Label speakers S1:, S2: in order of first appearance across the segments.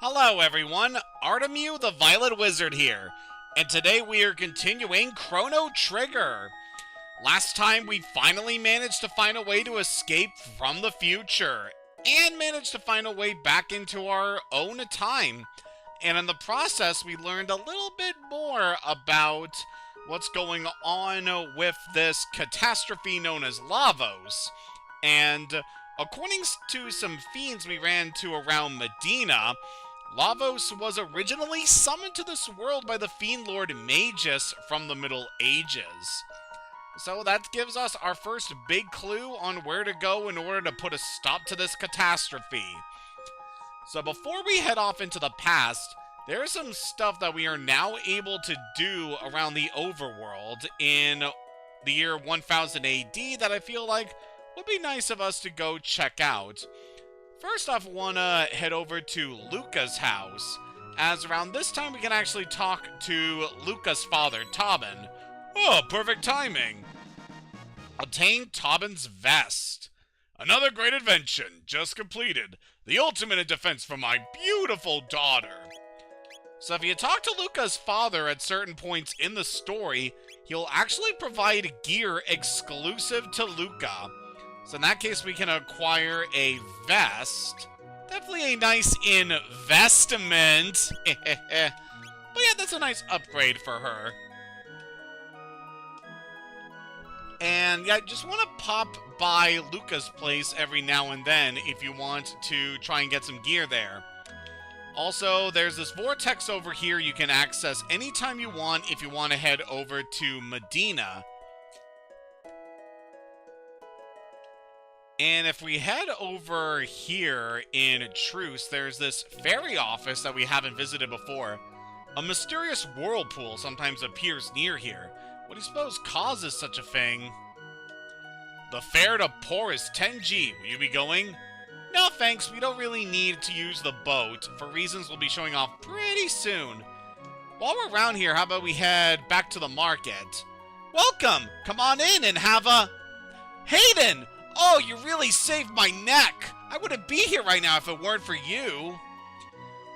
S1: Hello everyone, Artemu the Violet Wizard here, and today we are continuing Chrono Trigger. Last time we finally managed to find a way to escape from the future, and managed to find a way back into our own time. And in the process we learned a little bit more about what's going on with this catastrophe known as Lavos. And according to some fiends we ran into around Medina, Lavos was originally summoned to this world by the Fiendlord Magus from the Middle Ages. So that gives us our first big clue on where to go in order to put a stop to this catastrophe. So before we head off into the past, there's some stuff that we are now able to do around the overworld in the year 1000 AD that I feel like would be nice of us to go check out. First off, I want to head over to Luca's house, as around this time we can actually talk to Luca's father, Tobin. Oh, perfect timing! Obtain Tobin's vest. Another great invention, just completed. The ultimate in defense for my beautiful daughter. So if you talk to Luca's father at certain points in the story, he'll actually provide gear exclusive to Luca. So in that case, we can acquire a vest. Definitely a nice investment. But yeah, that's a nice upgrade for her. And yeah, just want to pop by Luca's place every now and then if you want to try and get some gear there. Also, there's this vortex over here you can access anytime you want if you want to head over to Medina. And if we head over here in Truce, there's this ferry office that we haven't visited before. A mysterious whirlpool sometimes appears near here. What do you suppose causes such a thing? The fare to Port is 10G. Will you be going? No thanks, we don't really need to use the boat, for reasons we'll be showing off pretty soon. While we're around here, how about we head back to the market? Welcome! Come on in and have a... Hayden! Oh, you really saved my neck! I wouldn't be here right now if it weren't for you.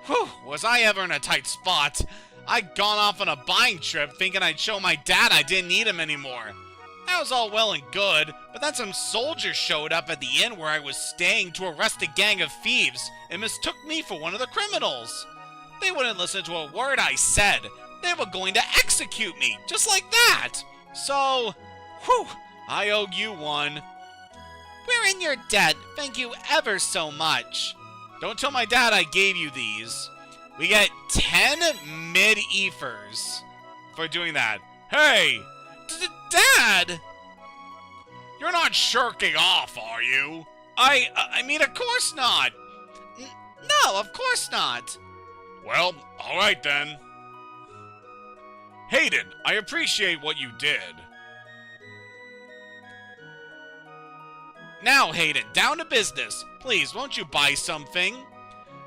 S1: Whew, was I ever in a tight spot. I'd gone off on a buying trip thinking I'd show my dad I didn't need him anymore. That was all well and good, but then some soldiers showed up at the inn where I was staying to arrest a gang of thieves and mistook me for one of the criminals. They wouldn't listen to a word I said. They were going to execute me, just like that. So, whew, I owe you one. We're in your debt. Thank you ever so much. Don't tell my dad I gave you these. We get 10 mid-ethers for doing that. Hey! Dad! You're not shirking off, are you? I mean, of course not. No, of course not. Well, alright then. Hayden, I appreciate what you did. Now, Hayden, down to business. Please, won't you buy something?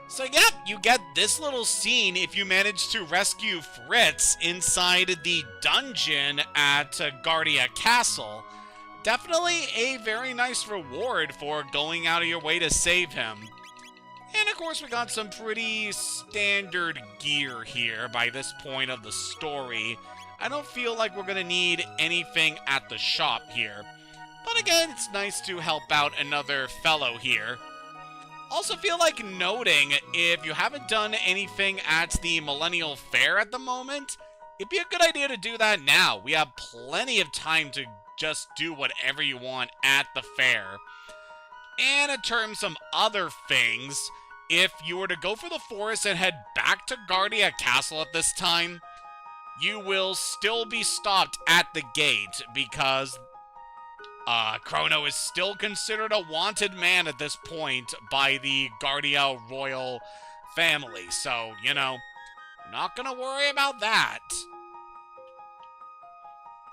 S1: So, yep, you get this little scene if you manage to rescue Fritz inside the dungeon at Guardia Castle. Definitely a very nice reward for going out of your way to save him. And of course, we got some pretty standard gear here by this point of the story. I don't feel like we're gonna need anything at the shop here. But again, it's nice to help out another fellow here. Also feel like noting, if you haven't done anything at the Millennial Fair at the moment, it'd be a good idea to do that now. We have plenty of time to just do whatever you want at the fair. And in terms of some other things, if you were to go for the forest and head back to Guardia Castle at this time, you will still be stopped at the gate because Crono is still considered a wanted man at this point by the Guardia Royal family. So, you know, not gonna worry about that.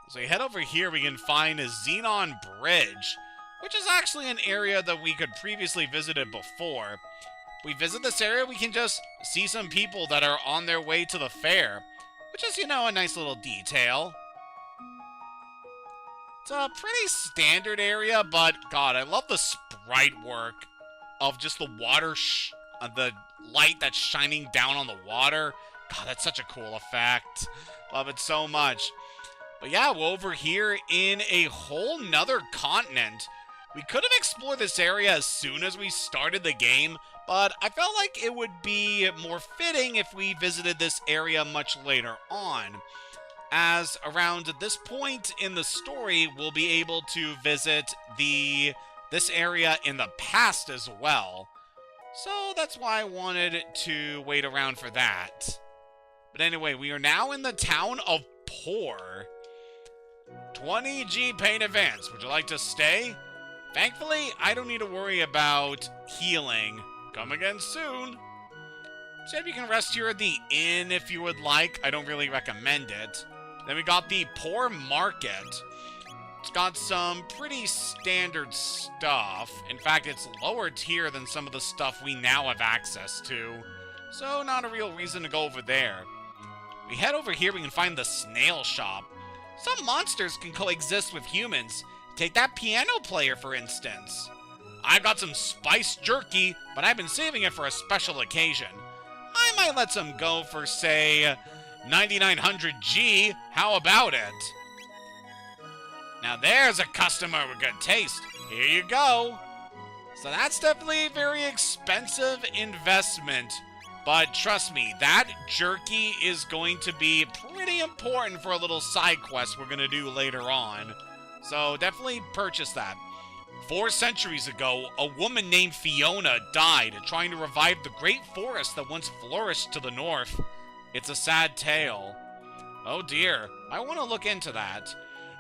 S1: So you head over here, we can find a Xenon Bridge, which is actually an area that we could previously visited before. If we visit this area, we can just see some people that are on their way to the fair, which is, you know, a nice little detail. It's a pretty standard area, but God, I love the sprite work of just the water the light that's shining down on the water. God, that's such a cool effect. Love it so much. But yeah, we're over here in a whole nother continent. We could have explored this area as soon as we started the game, but I felt like it would be more fitting if we visited this area much later on, as around this point in the story, we'll be able to visit this area in the past as well. So that's why I wanted to wait around for that. But anyway, we are now in the town of Poor. 20 G pay in advance. Would you like to stay? Thankfully, I don't need to worry about healing. Come again soon. So you can rest here at the inn if you would like. I don't really recommend it. Then we got the Poor Market. It's got some pretty standard stuff. In fact, it's lower tier than some of the stuff we now have access to. So not a real reason to go over there. We head over here, we can find the snail shop. Some monsters can coexist with humans. Take that piano player, for instance. I've got some spiced jerky, but I've been saving it for a special occasion. I might let some go for, say, 9900 G. How about it? Now there's a customer with good taste. Here you go. So that's definitely a very expensive investment. But trust me, that jerky is going to be pretty important for a little side quest we're going to do later on. So definitely purchase that. 4 centuries ago, a woman named Fiona died trying to revive the great forest that once flourished to the north. It's a sad tale. Oh dear, I want to look into that.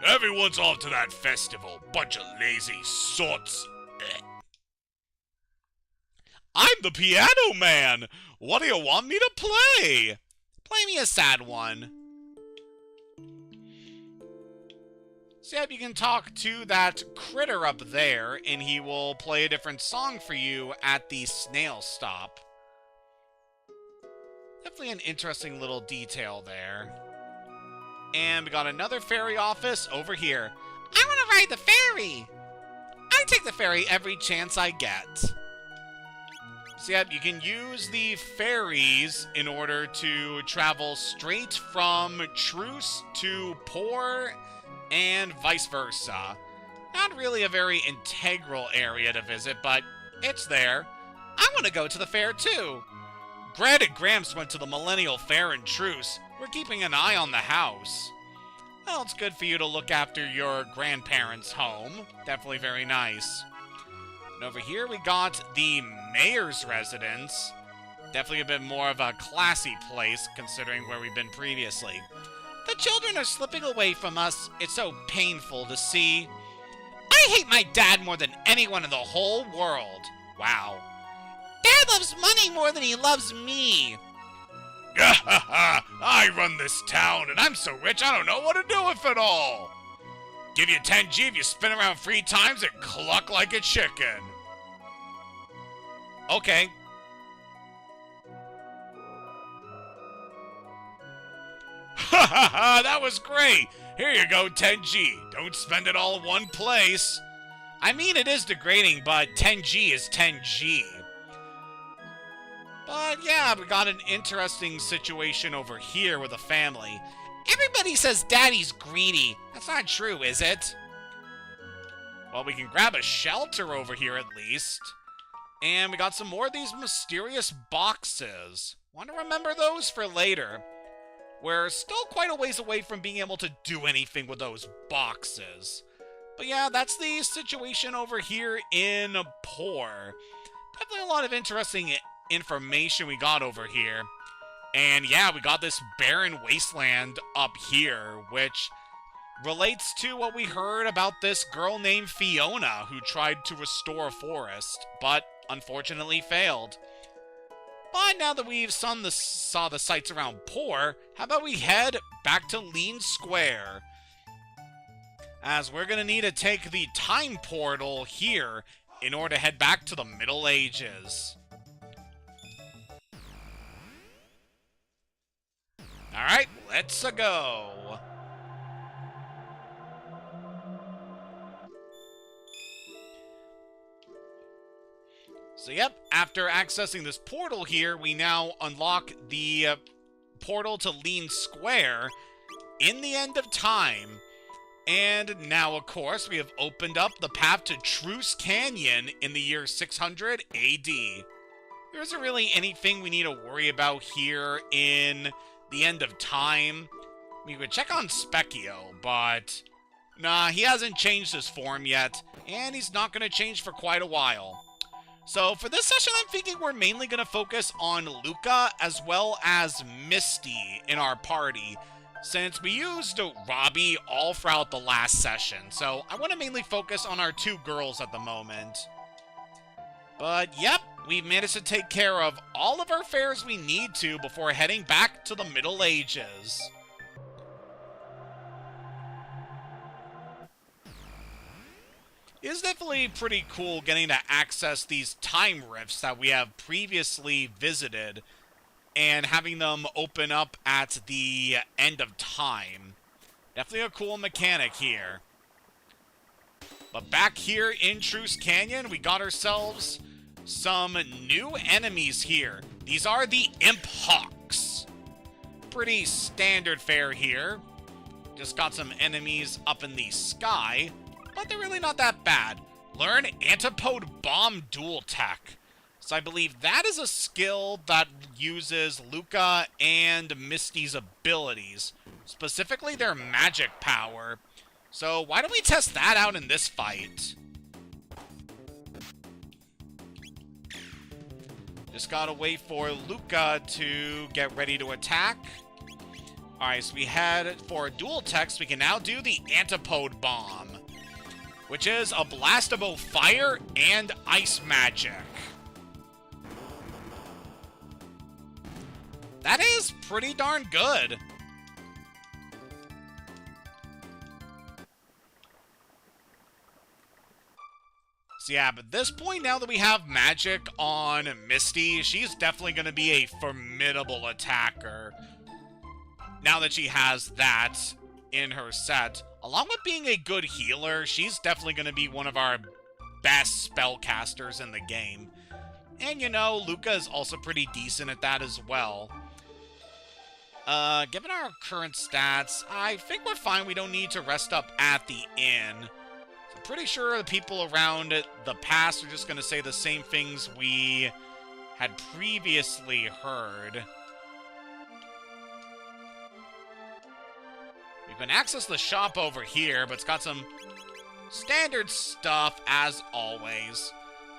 S1: Everyone's off to that festival. Bunch of lazy sots. I'm the piano man! What do you want me to play? Play me a sad one. So yeah, you can talk to that critter up there, and he will play a different song for you at the snail stop. Definitely an interesting little detail there. And we got another ferry office over here. I want to ride the ferry! I take the ferry every chance I get. So yeah, you can use the ferries in order to travel straight from Truce to Poor and vice versa. Not really a very integral area to visit, but it's there. I want to go to the fair too. Grant and Gramps went to the Millennial Fair in Truce. We're keeping an eye on the house. Well, it's good for you to look after your grandparents' home. Definitely very nice. And over here we got the mayor's residence. Definitely a bit more of a classy place considering where we've been previously. The children are slipping away from us. It's so painful to see. I hate my dad more than anyone in the whole world. Wow. Dad loves money more than he loves me. I run this town and I'm so rich I don't know what to do with it all. Give you 10 G if you spin around 3 times and cluck like a chicken. Okay. Ha ha ha, that was great. Here you go, 10 G. Don't spend it all in one place. I mean, it is degrading, but 10 G is 10 G. But yeah, we got an interesting situation over here with a family. Everybody says Daddy's greedy. That's not true, is it? Well, we can grab a shelter over here at least. And we got some more of these mysterious boxes. Want to remember those for later. We're still quite a ways away from being able to do anything with those boxes. But yeah, that's the situation over here in Poor. Definitely a lot of interesting information we got over here. And yeah, we got this barren wasteland up here, which relates to what we heard about this girl named Fiona who tried to restore a forest, but unfortunately failed. But now that we've saw the sights around Poor, how about we head back to Lean Square? As we're gonna need to take the time portal here in order to head back to the Middle Ages. Alright, let's go. So yep, after accessing this portal here, we now unlock the portal to Lean Square in the end of time. And now, of course, we have opened up the path to Truce Canyon in the year 600 AD. There isn't really anything we need to worry about here in the end of time. We could check on Specchio, but nah, he hasn't changed his form yet, and he's not going to change for quite a while. So for this session, I'm thinking we're mainly going to focus on Luca as well as Misty in our party, since we used Robbie all throughout the last session. So I want to mainly focus on our two girls at the moment. But yep, we've managed to take care of all of our fairs we need to before heading back to the Middle Ages. It is definitely pretty cool getting to access these time rifts that we have previously visited and having them open up at the end of time. Definitely a cool mechanic here. But back here in Truce Canyon, we got ourselves some new enemies here. These are the Imp Hawks. Pretty standard fare here. Just got some enemies up in the sky, but they're really not that bad. Learn Antipode Bomb Dual Tech. So I believe that is a skill that uses Luca and Misty's abilities, specifically their magic power. So why don't we test that out in this fight? Just gotta wait for Luca to get ready to attack. Alright, so we had for dual text, we can now do the Antipode Bomb, which is a blast of both fire and ice magic. That is pretty darn good. So yeah, but at this point, now that we have magic on Misty, she's definitely going to be a formidable attacker. Now that she has that in her set, along with being a good healer, she's definitely going to be one of our best spellcasters in the game. And you know, Luca is also pretty decent at that as well. Given our current stats, I think we're fine. We don't need to rest up at the inn. I'm pretty sure the people around the past are just going to say the same things we had previously heard. We can access the shop over here, but it's got some standard stuff as always.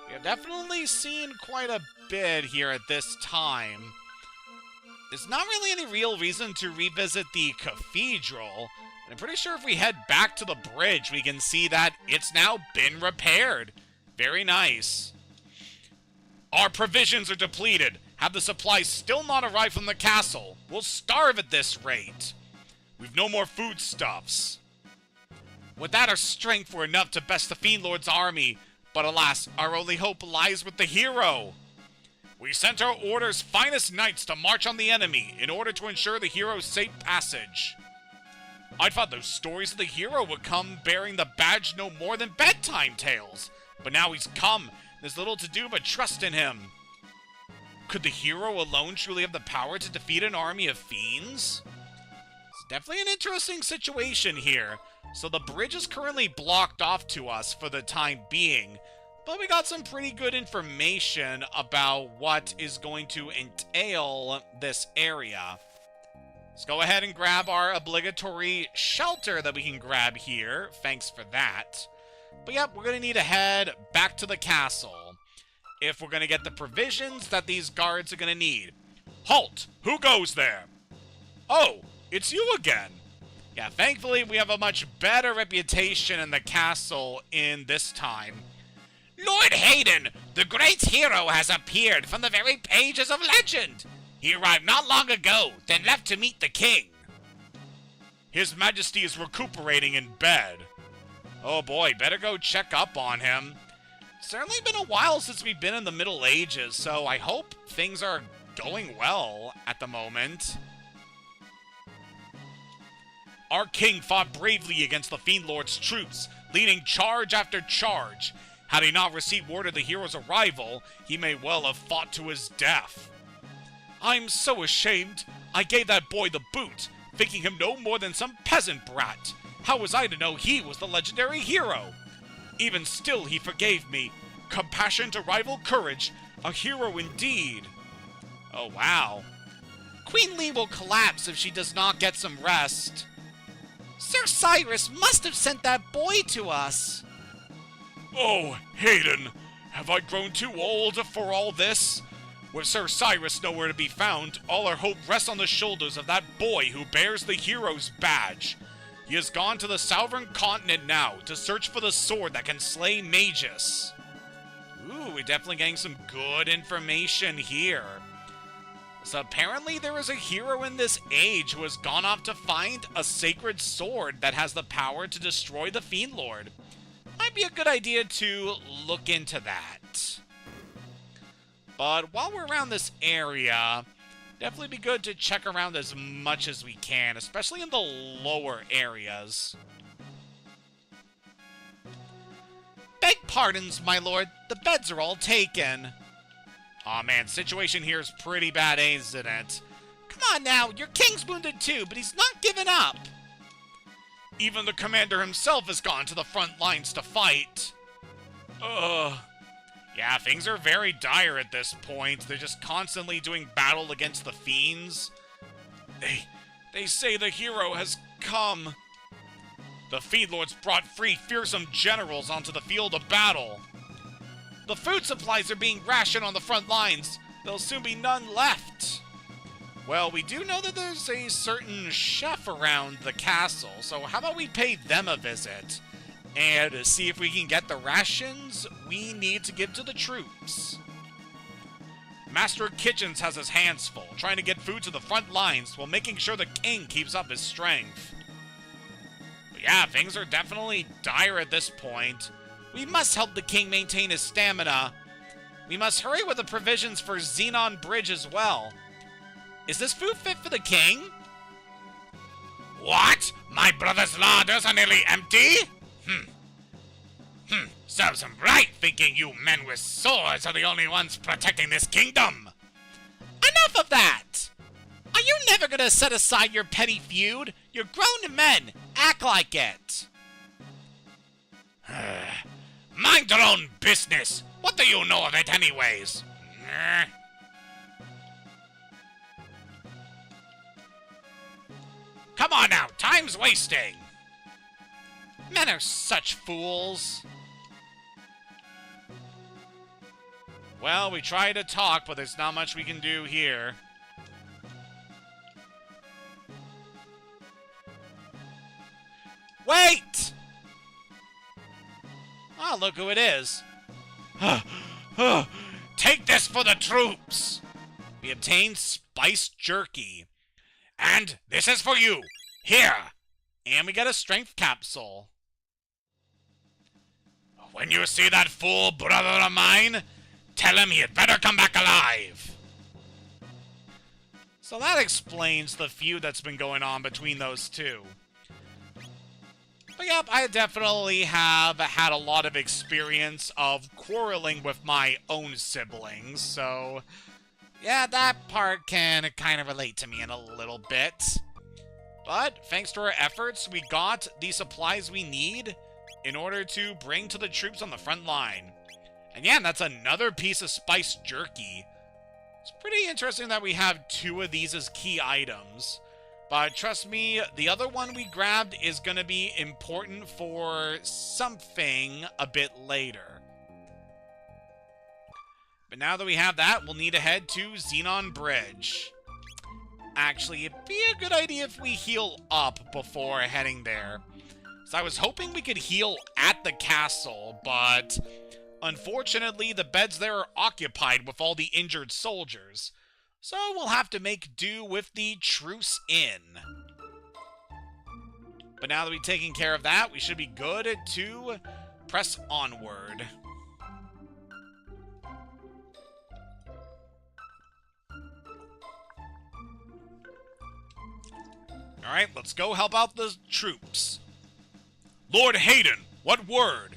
S1: We have definitely seen quite a bit here at this time. There's not really any real reason to revisit the cathedral. I'm pretty sure if we head back to the bridge, we can see that it's now been repaired. Very nice. Our provisions are depleted. Have the supplies still not arrived from the castle? We'll starve at this rate. We've no more foodstuffs. With that, our strength were enough to best the Fiendlord's army. But alas, our only hope lies with the hero. We sent our order's finest knights to march on the enemy in order to ensure the hero's safe passage. I thought those stories of the hero would come bearing the badge no more than bedtime tales. But now he's come. There's little to do but trust in him. Could the hero alone truly have the power to defeat an army of fiends? It's definitely an interesting situation here. So the bridge is currently blocked off to us for the time being. But we got some pretty good information about what is going to entail this area. Let's go ahead and grab our obligatory shelter that we can grab here. Thanks for that. But yep, we're going to need to head back to the castle if we're going to get the provisions that these guards are going to need. Halt! Who goes there? Oh, it's you again. Yeah, thankfully we have a much better reputation in the castle in this time. Lord Hayden, the great hero has appeared from the very pages of legend. He arrived not long ago, then left to meet the king. His Majesty is recuperating in bed. Oh boy, better go check up on him. It's certainly been a while since we've been in the Middle Ages, so I hope things are going well at the moment. Our king fought bravely against the Fiendlord's troops, leading charge after charge. Had he not received word of the hero's arrival, he may well have fought to his death. I'm so ashamed. I gave that boy the boot, thinking him no more than some peasant brat. How was I to know he was the legendary hero? Even still, he forgave me. Compassion to rival courage. A hero indeed. Oh, wow. Queen Lee will collapse if she does not get some rest. Sir Cyrus must have sent that boy to us. Oh, Hayden, have I grown too old for all this? With Sir Cyrus nowhere to be found, all our hope rests on the shoulders of that boy who bears the hero's badge. He has gone to the Southern Continent now to search for the sword that can slay Magus. Ooh, we're definitely getting some good information here. So apparently there is a hero in this age who has gone off to find a sacred sword that has the power to destroy the Fiendlord. Might be a good idea to look into that. But while we're around this area, definitely be good to check around as much as we can, especially in the lower areas. Beg pardons, my lord. The beds are all taken. Aw, man, situation here is pretty bad, isn't it? Come on now, your king's wounded too, but he's not giving up. Even the commander himself has gone to the front lines to fight. Yeah, things are very dire at this point. They're just constantly doing battle against the fiends. They say the hero has come. The Fiendlords brought three fearsome generals onto the field of battle. The food supplies are being rationed on the front lines. There'll soon be none left. Well, we do know that there's a certain chef around the castle, so how about we pay them a visit and see if we can get the rations we need to give to the troops. Master Kitchens has his hands full, trying to get food to the front lines while making sure the king keeps up his strength. But yeah, things are definitely dire at this point. We must help the king maintain his stamina. We must hurry with the provisions for Xenon Bridge as well. Is this food fit for the king? What? My brother's larders are nearly empty? Serves him right, thinking you men with swords are the only ones protecting this kingdom. Enough of that! Are you never gonna set aside your petty feud? You're grown men. Act like it. Mind your own business. What do you know of it anyways? Come on now, time's wasting. Men are such fools. Well, we try to talk, but there's not much we can do here. Wait! Oh, look who it is. Take this for the troops! We obtained spiced jerky. And this is for you. Here! And we get a strength capsule. When you see that fool brother of mine, tell him he'd better come back alive. So that explains the feud that's been going on between those two. But yep, I definitely have had a lot of experience of quarreling with my own siblings, so yeah, that part can kind of relate to me in a little bit. But thanks to our efforts, we got the supplies we need in order to bring to the troops on the front line. And yeah, that's another piece of spiced jerky. It's pretty interesting that we have two of these as key items. But trust me, the other one we grabbed is going to be important for something a bit later. But now that we have that, we'll need to head to Xenon Bridge. Actually, it'd be a good idea if we heal up before heading there. So I was hoping we could heal at the castle, but unfortunately the beds there are occupied with all the injured soldiers. So we'll have to make do with the Truce Inn. But now that we've taken care of that, we should be good to press onward. Alright, let's go help out the troops. Lord Hayden, what word?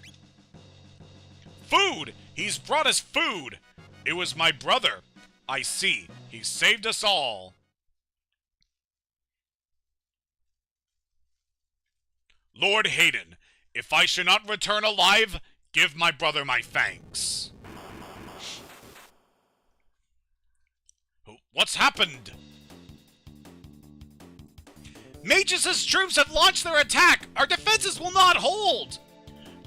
S1: Food! He's brought us food! It was my brother. I see. He saved us all. Lord Hayden, if I should not return alive, give my brother my thanks. What's happened? Magus' troops have launched their attack! Our defenses will not hold!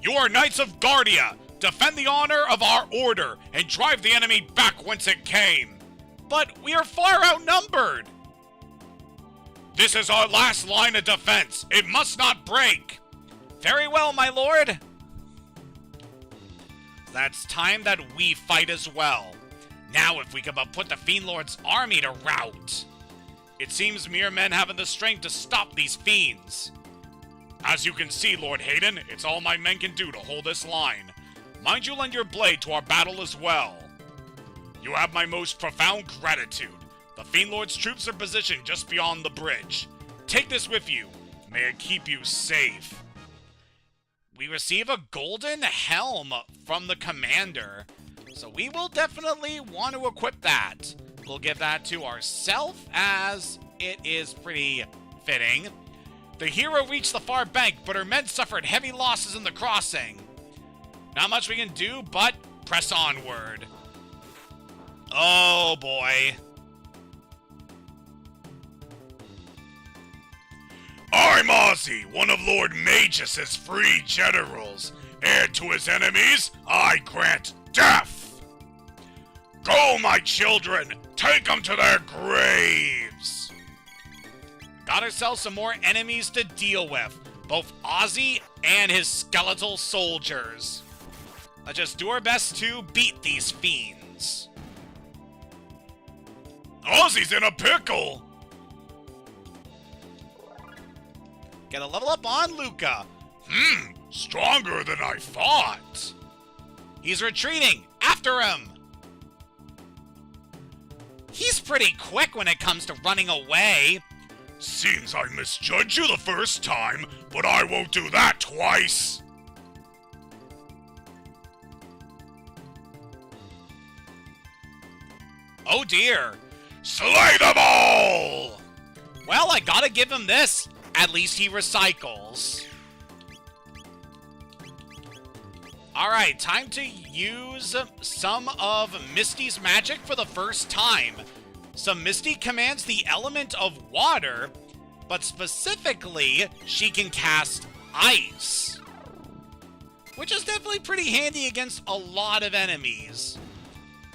S1: You are Knights of Guardia! Defend the honor of our order, and drive the enemy back whence it came! But we are far outnumbered! This is our last line of defense! It must not break! Very well, my lord! That's time that we fight as well. Now if we can but put the Fiendlord's army to rout. It seems mere men haven't the strength to stop these fiends. As you can see, Lord Hayden, it's all my men can do to hold this line. Mind you lend your blade to our battle as well. You have my most profound gratitude. The Fiendlord's troops are positioned just beyond the bridge. Take this with you. May it keep you safe. We receive a golden helm from the commander, so we will definitely want to equip that. We'll give that to ourselves, as it is pretty fitting. The hero reached the far bank, but her men suffered heavy losses in the crossing. Not much we can do, but press onward. Oh boy. I'm Ozzy, one of Lord Magus' free generals, and to his enemies, I grant death! Go, my children! Take them to their graves! Got ourselves some more enemies to deal with, both Ozzy and his skeletal soldiers. Let's just do our best to beat these fiends. Ozzy's in a pickle! Get a level up on Luca. Stronger than I thought. He's retreating. After him. He's pretty quick when it comes to running away. Seems I misjudged you the first time, but I won't do that twice. Oh dear. Slay them all! Well, I gotta give him this. At least he recycles. Alright, time to use some of Misty's magic for the first time. So Misty commands the element of water, but specifically, she can cast ice. Which is definitely pretty handy against a lot of enemies.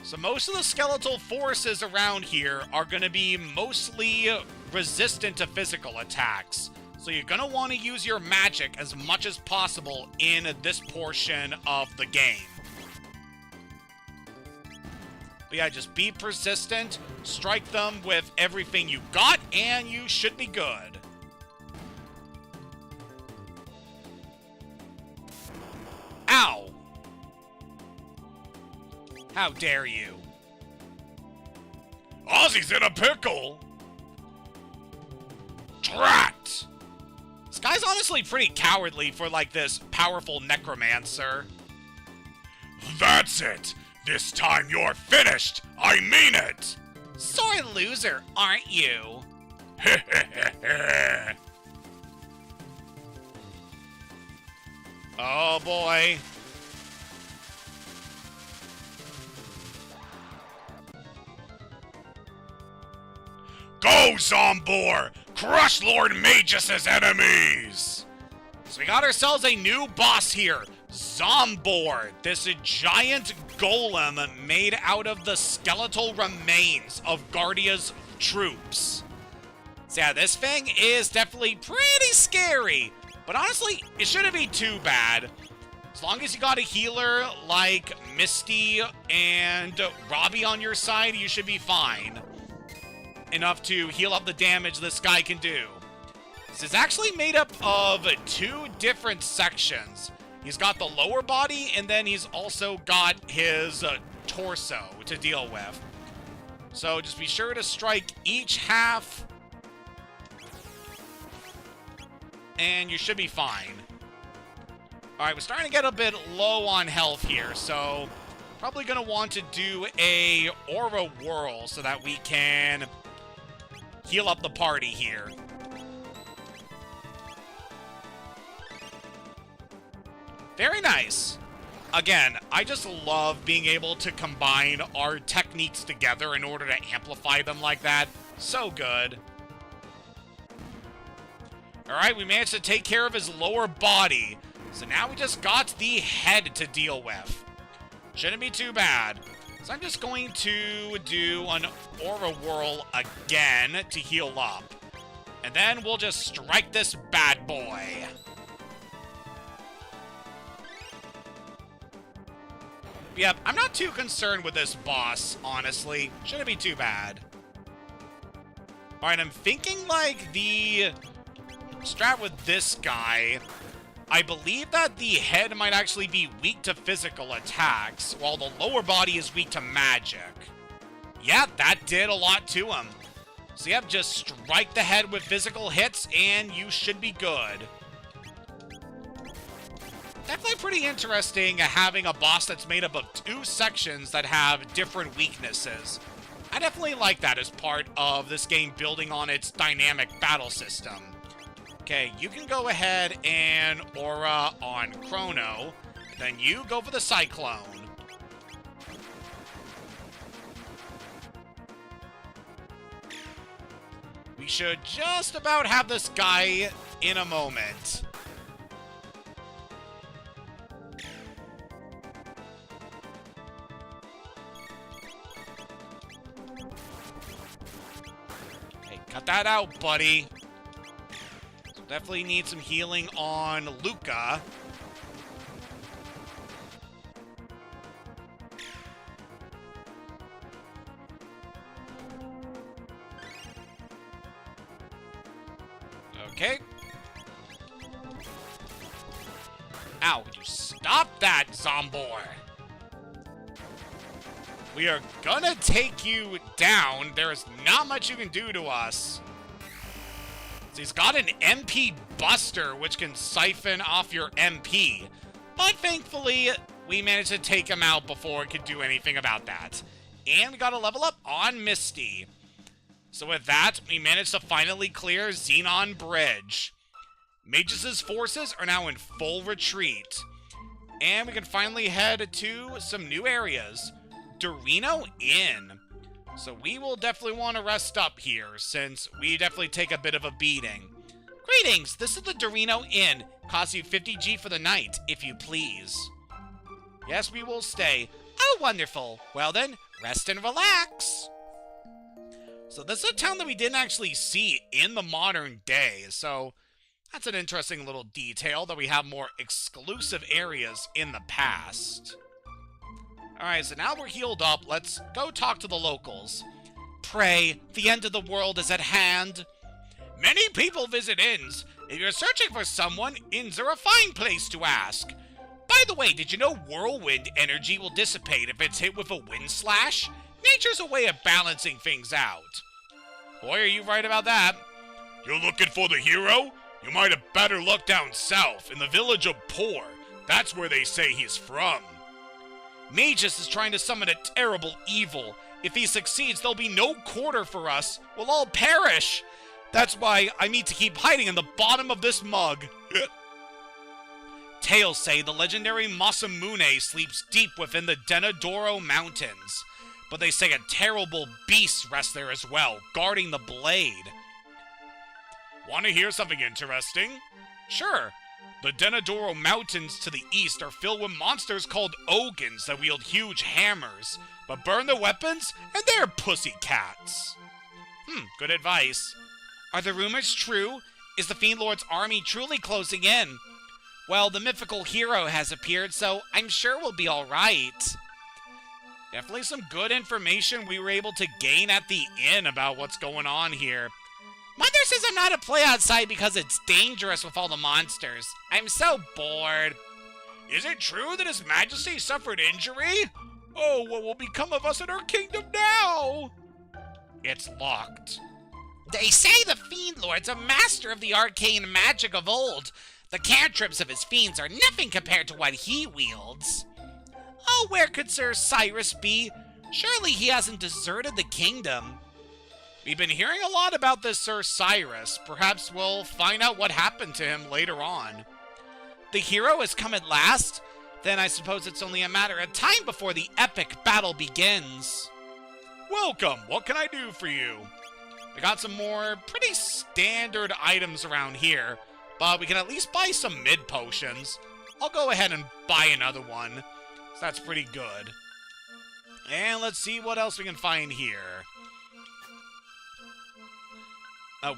S1: So most of the skeletal forces around here are going to be mostly resistant to physical attacks. So you're going to want to use your magic as much as possible in this portion of the game. But yeah, just be persistent, strike them with everything you got, and you should be good. Ow! How dare you? Ozzy's in a pickle! Drat! This guy's honestly pretty cowardly for, like, this powerful necromancer. That's it! This time you're finished! I mean it! Sore loser, aren't you? Oh boy. Go, Zombor! Crush Lord Magus' enemies! So we got ourselves a new boss here, Zombor, this giant golem made out of the skeletal remains of Guardia's troops. So yeah, this thing is definitely pretty scary, but honestly, it shouldn't be too bad. As long as you got a healer like Misty and Robbie on your side, you should be fine. Enough to heal up the damage this guy can do. This is actually made up of two different sections. He's got the lower body, and then he's also got his torso to deal with. So just be sure to strike each half, and you should be fine. Alright, we're starting to get a bit low on health here, so probably going to want to do a aura whirl so that we can heal up the party here. Very nice. Again, I just love being able to combine our techniques together in order to amplify them like that. So good. Alright, we managed to take care of his lower body. So now we just got the head to deal with. Shouldn't be too bad. So I'm just going to do an aura whirl again to heal up. And then we'll just strike this bad boy. Yep, I'm not too concerned with this boss, honestly. Shouldn't be too bad. Alright, I'm thinking like the strat with this guy, I believe that the head might actually be weak to physical attacks, while the lower body is weak to magic. Yeah, that did a lot to him. So yep, just strike the head with physical hits, and you should be good. Definitely pretty interesting having a boss that's made up of 2 sections that have different weaknesses. I definitely like that as part of this game building on its dynamic battle system. Okay, you can go ahead and aura on Chrono, then you go for the Cyclone. We should just about have this guy in a moment. Hey, cut that out, buddy. Definitely need some healing on Luca. Okay. Ow, would you stop that, Zombor? We are gonna take you down. There is not much you can do to us. So he's got an MP Buster, which can siphon off your MP. But thankfully, we managed to take him out before it could do anything about that. And we got a level up on Misty. So with that, we managed to finally clear Xenon Bridge. Magus' forces are now in full retreat. And we can finally head to some new areas. Dorino Inn. So we will definitely want to rest up here, since we definitely take a bit of a beating. Greetings, this is the Dorino Inn. Costs you 50G for the night, if you please. Yes, we will stay. Oh, wonderful. Well then, rest and relax. So this is a town that we didn't actually see in the modern day, so that's an interesting little detail, that we have more exclusive areas in the past. Alright, so now we're healed up, let's go talk to the locals. Pray, the end of the world is at hand. Many people visit inns. If you're searching for someone, inns are a fine place to ask. By the way, did you know whirlwind energy will dissipate if it's hit with a wind slash? Nature's a way of balancing things out. Boy, are you right about that. You're looking for the hero? You might have better look down south, in the village of Poor. That's where they say he's from. Magus is trying to summon a terrible evil. If he succeeds, there'll be no quarter for us. We'll all perish. That's why I need to keep hiding in the bottom of this mug. Tales say the legendary Masamune sleeps deep within the Denadoro Mountains. But they say a terrible beast rests there as well, guarding the blade. Want to hear something interesting? Sure. The Denadoro Mountains to the east are filled with monsters called Ogans that wield huge hammers, but burn their weapons, and they're pussy cats. Good advice. Are the rumors true? Is the Fiendlord's army truly closing in? Well, the mythical hero has appeared, so I'm sure we'll be alright. Definitely some good information we were able to gain at the inn about what's going on here. Mother says I'm not to play outside because it's dangerous with all the monsters. I'm so bored. Is it true that His Majesty suffered injury? Oh, what will become of us in our kingdom now? It's locked. They say the Fiendlord's a master of the arcane magic of old. The cantrips of his fiends are nothing compared to what he wields. Oh, where could Sir Cyrus be? Surely he hasn't deserted the kingdom. We've been hearing a lot about this Sir Cyrus. Perhaps we'll find out what happened to him later on. The hero has come at last? Then I suppose it's only a matter of time before the epic battle begins. Welcome, what can I do for you? We got some more pretty standard items around here, but we can at least buy some mid potions. I'll go ahead and buy another one, so that's pretty good. And let's see what else we can find here.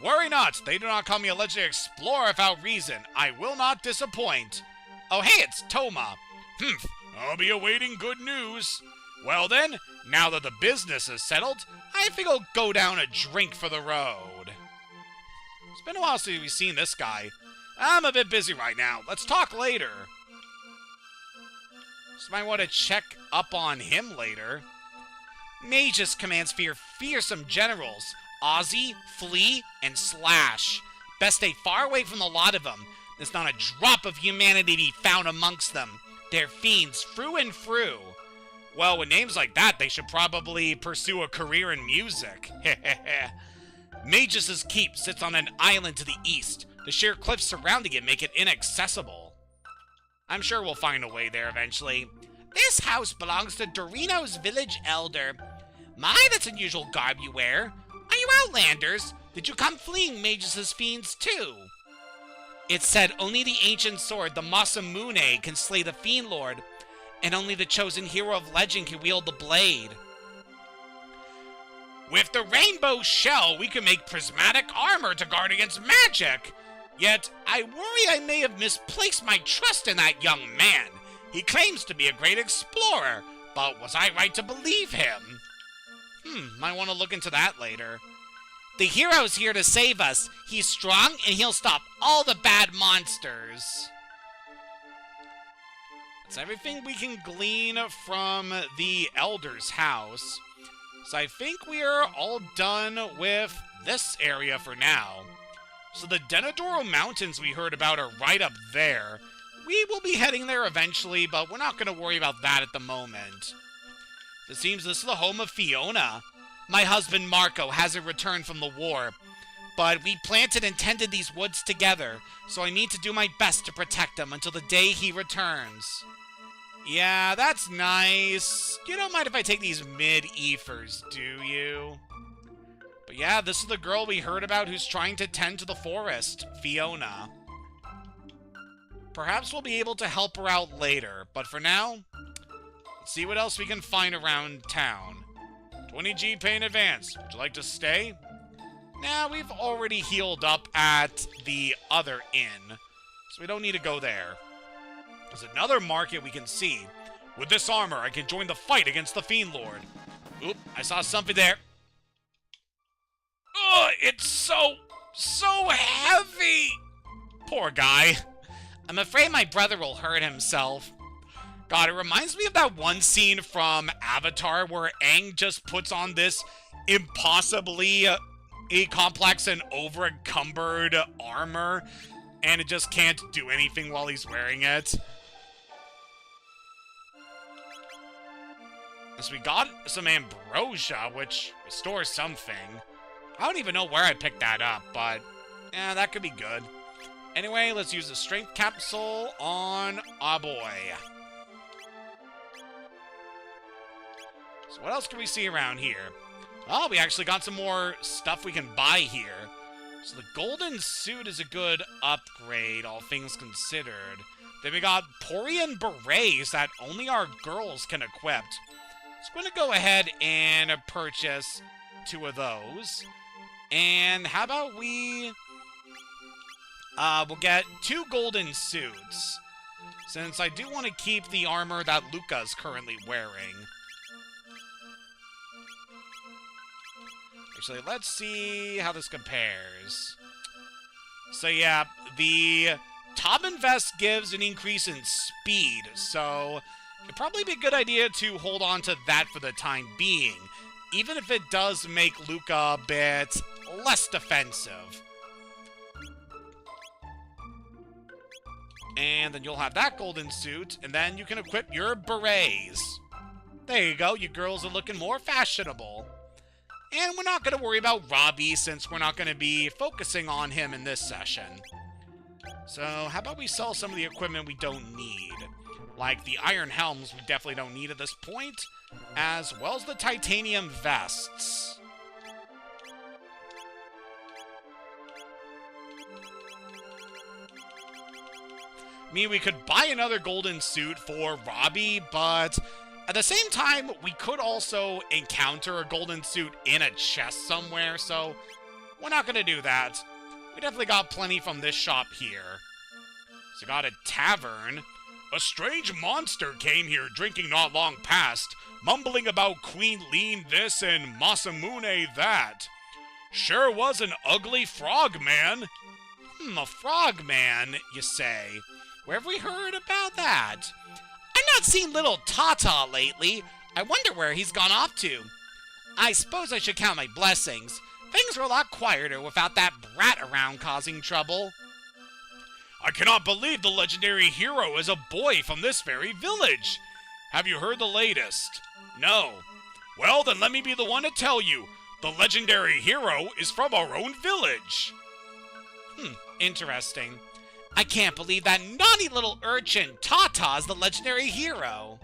S1: Worry not, they do not call me a legendary explorer without reason. I will not disappoint. Oh hey, it's Toma. I'll be awaiting good news. Well then, now that the business is settled, I think I'll go down a drink for the road. It's been a while since we've seen this guy. I'm a bit busy right now. Let's talk later. So might want to check up on him later. Magus commands for your fearsome generals, Ozzy, Flea, and Slash. Best stay far away from the lot of them. There's not a drop of humanity to be found amongst them. They're fiends through and through. Well, with names like that, they should probably pursue a career in music. Magus's keep sits on an island to the east. The sheer cliffs surrounding it make it inaccessible. I'm sure we'll find a way there eventually. This house belongs to Dorino's village elder. My, that's unusual garb you wear. Are you outlanders? Did you come fleeing Magus's fiends too? It's said only the ancient sword, the Masamune, can slay the Fiendlord, and only the chosen hero of legend can wield the blade. With the rainbow shell, we can make prismatic armor to guard against magic. Yet, I worry I may have misplaced my trust in that young man. He claims to be a great explorer, but was I right to believe him? Might want to look into that later. The hero's here to save us. He's strong, and he'll stop all the bad monsters. That's everything we can glean from the Elder's house. So I think we are all done with this area for now. So the Denadoro Mountains we heard about are right up there. We will be heading there eventually, but we're not going to worry about that at the moment. It seems this is the home of Fiona. My husband Marco hasn't returned from the war, but we planted and tended these woods together, so I need to do my best to protect him until the day he returns. Yeah, that's nice. You don't mind if I take these mid-ethers, do you? But yeah, this is the girl we heard about who's trying to tend to the forest, Fiona. Perhaps we'll be able to help her out later, but for now, let's see what else we can find around town. 20G pay in advance. Would you like to stay? Nah, we've already healed up at the other inn, so we don't need to go there. There's another market we can see. With this armor, I can join the fight against the Fiendlord. Oop, I saw something there. Ugh, it's so heavy! Poor guy. I'm afraid my brother will hurt himself. God, it reminds me of that one scene from Avatar where Aang just puts on this impossibly complex and over-encumbered armor, and it just can't do anything while he's wearing it. So we got some ambrosia, which restores something. I don't even know where I picked that up, but yeah, that could be good. Anyway, let's use the strength capsule on our boy. So what else can we see around here? Oh, we actually got some more stuff we can buy here. So the golden suit is a good upgrade, all things considered. Then we got Porian berets that only our girls can equip. So I'm going to go ahead and purchase 2 of those. And how about we'll get 2 golden suits, since I do want to keep the armor that Luca's currently wearing. Actually, let's see how this compares. So yeah, the Tobin vest gives an increase in speed, so it'd probably be a good idea to hold on to that for the time being, even if it does make Luca a bit less defensive. And then you'll have that golden suit, and then you can equip your berets. There you go, you girls are looking more fashionable. And we're not going to worry about Robbie, since we're not going to be focusing on him in this session. So, how about we sell some of the equipment we don't need? Like the iron helms we definitely don't need at this point, as well as the titanium vests. I mean, we could buy another golden suit for Robbie, but at the same time, we could also encounter a golden suit in a chest somewhere, so we're not going to do that. We definitely got plenty from this shop here. So got a tavern. A strange monster came here drinking not long past, mumbling about Queen Lean this and Masamune that. Sure was an ugly frog man. A frog man, you say? Where have we heard about that? I've not seen little Tata lately. I wonder where he's gone off to. I suppose I should count my blessings. Things were a lot quieter without that brat around causing trouble. I cannot believe the legendary hero is a boy from this very village. Have you heard the latest? No. Well, then let me be the one to tell you. The legendary hero is from our own village. Interesting. I can't believe that naughty little urchin Tata's the legendary hero.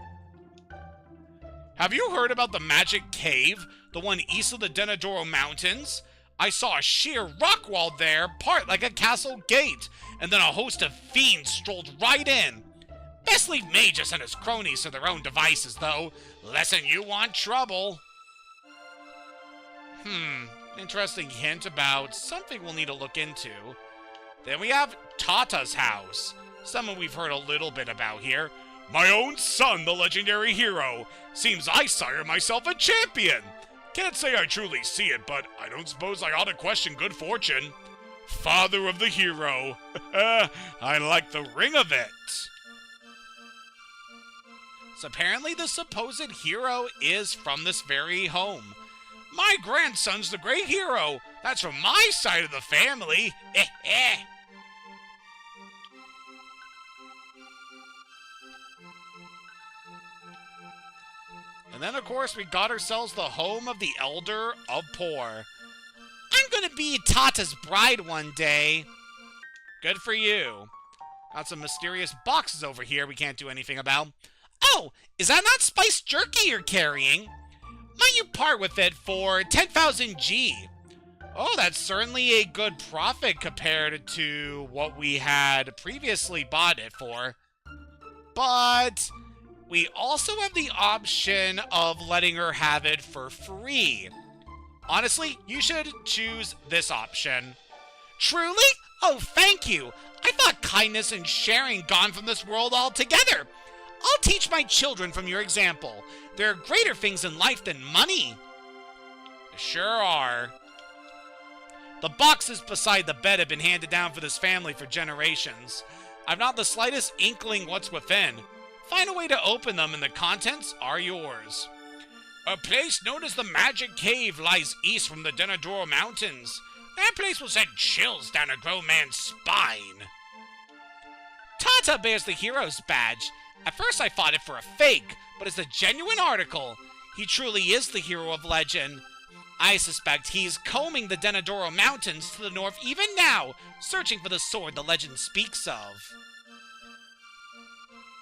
S1: Have you heard about the magic cave, the one east of the Denadoro Mountains? I saw a sheer rock wall there, part like a castle gate, and then a host of fiends strolled right in. Best leave Magus and his cronies to their own devices, though, lest you want trouble. Interesting hint about something we'll need to look into. Then we have Tata's house, someone we've heard a little bit about here. My own son, the legendary hero. Seems I sire myself a champion. Can't say I truly see it, but I don't suppose I ought to question good fortune. Father of the hero. I like the ring of it. So apparently the supposed hero is from this very home. My grandson's the great hero. That's from my side of the family. And then, of course, we got ourselves the home of the Elder of Poor. I'm gonna be Tata's bride one day. Good for you. Got some mysterious boxes over here we can't do anything about. Oh, is that not spiced jerky you're carrying? Might you part with it for 10,000 G? Oh, that's certainly a good profit compared to what we had previously bought it for. But we also have the option of letting her have it for free. Honestly, you should choose this option. Truly? Oh, thank you. I thought kindness and sharing gone from this world altogether. I'll teach my children from your example. There are greater things in life than money. Sure are. The boxes beside the bed have been handed down for this family for generations. I've not the slightest inkling what's within. Find a way to open them and the contents are yours. A place known as the Magic Cave lies east from the Denadoro Mountains. That place will send chills down a grown man's spine. Tata bears the hero's badge. At first I thought it for a fake, but it's a genuine article. He truly is the hero of legend. I suspect he's combing the Denadoro Mountains to the north even now, searching for the sword the legend speaks of.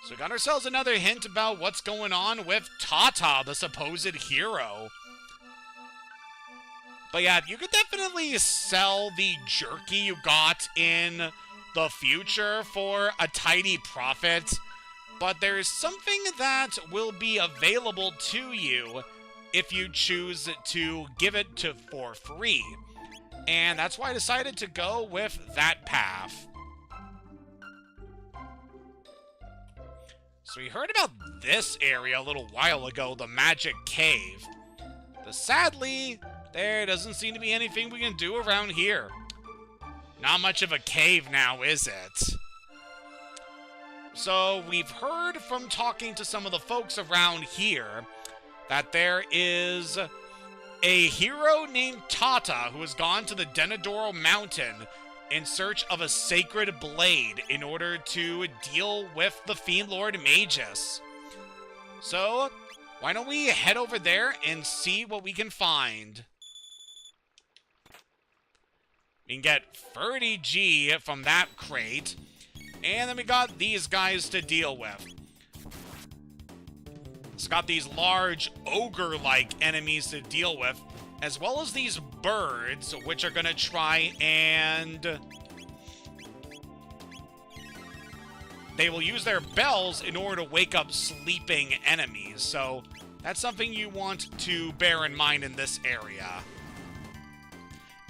S1: So we got ourselves another hint about what's going on with Tata, the supposed hero. But yeah, you could definitely sell the jerky you got in the future for a tidy profit. But there's something that will be available to you if you choose to give it for free. And that's why I decided to go with that path. So we heard about this area a little while ago, the Magic Cave. But sadly, there doesn't seem to be anything we can do around here. Not much of a cave now, is it? So we've heard from talking to some of the folks around here that there is a hero named Tata who has gone to the Denadoro Mountain in search of a sacred blade in order to deal with the Fiendlord Magus. So, why don't we head over there and see what we can find? We can get 30G from that crate, and then we got these guys to deal with. It's got these large ogre-like enemies to deal with, as well as these birds, which are gonna try and... they will use their bells in order to wake up sleeping enemies, so that's something you want to bear in mind in this area.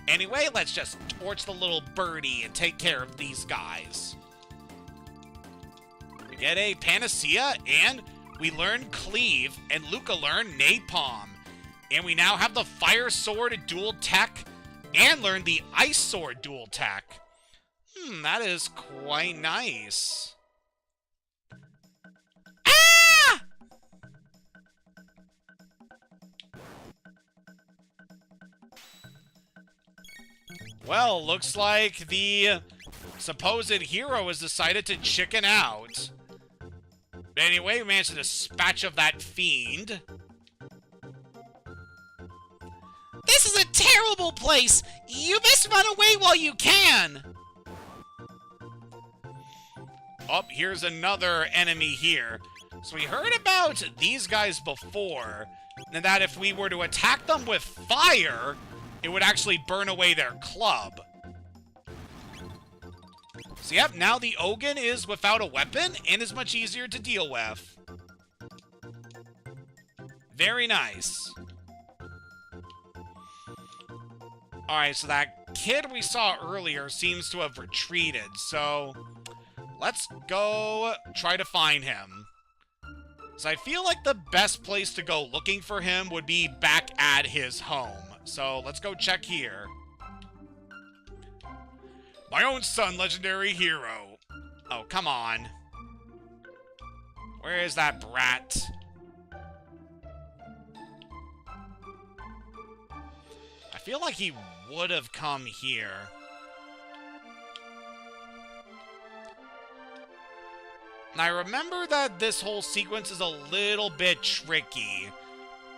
S1: Anyway, let's just torch the little birdie and take care of these guys. We get a panacea, and we learn cleave, and Luca learned napalm. And we now have the fire sword dual tech, and learn the ice sword dual tech. That is quite nice. Ah! Well, looks like the supposed hero has decided to chicken out. But anyway, we managed to dispatch of that fiend. This is a terrible place! You best run away while you can! Oh, here's another enemy here. So we heard about these guys before, and that if we were to attack them with fire, it would actually burn away their club. So yep, now the Ogun is without a weapon and is much easier to deal with. Very nice. Alright, so that kid we saw earlier seems to have retreated, so let's go try to find him. So I feel like the best place to go looking for him would be back at his home. So let's go check here. My own son, legendary hero. Oh, come on. Where is that brat? I feel like he would have come here. And I remember that this whole sequence is a little bit tricky,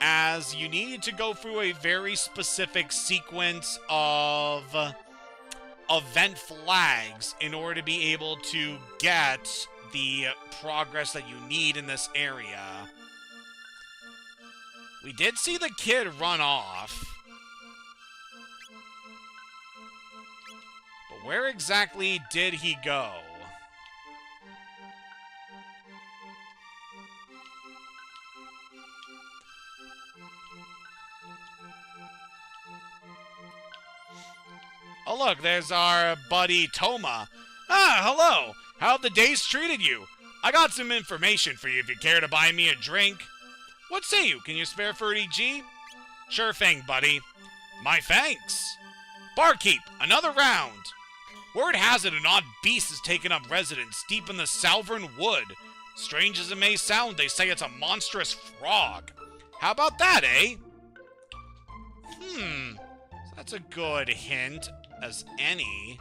S1: as you need to go through a very specific sequence of event flags in order to be able to get the progress that you need in this area. We did see the kid run off. But where exactly did he go? Oh look, there's our buddy Toma. Ah, hello! How have the days treated you? I got some information for you if you care to buy me a drink. What say you? Can you spare 30G? Sure thing, buddy. My thanks. Barkeep, another round. Word has it an odd beast has taken up residence deep in the Salvern Wood. Strange as it may sound, they say it's a monstrous frog. How about that, eh? That's a good hint as any.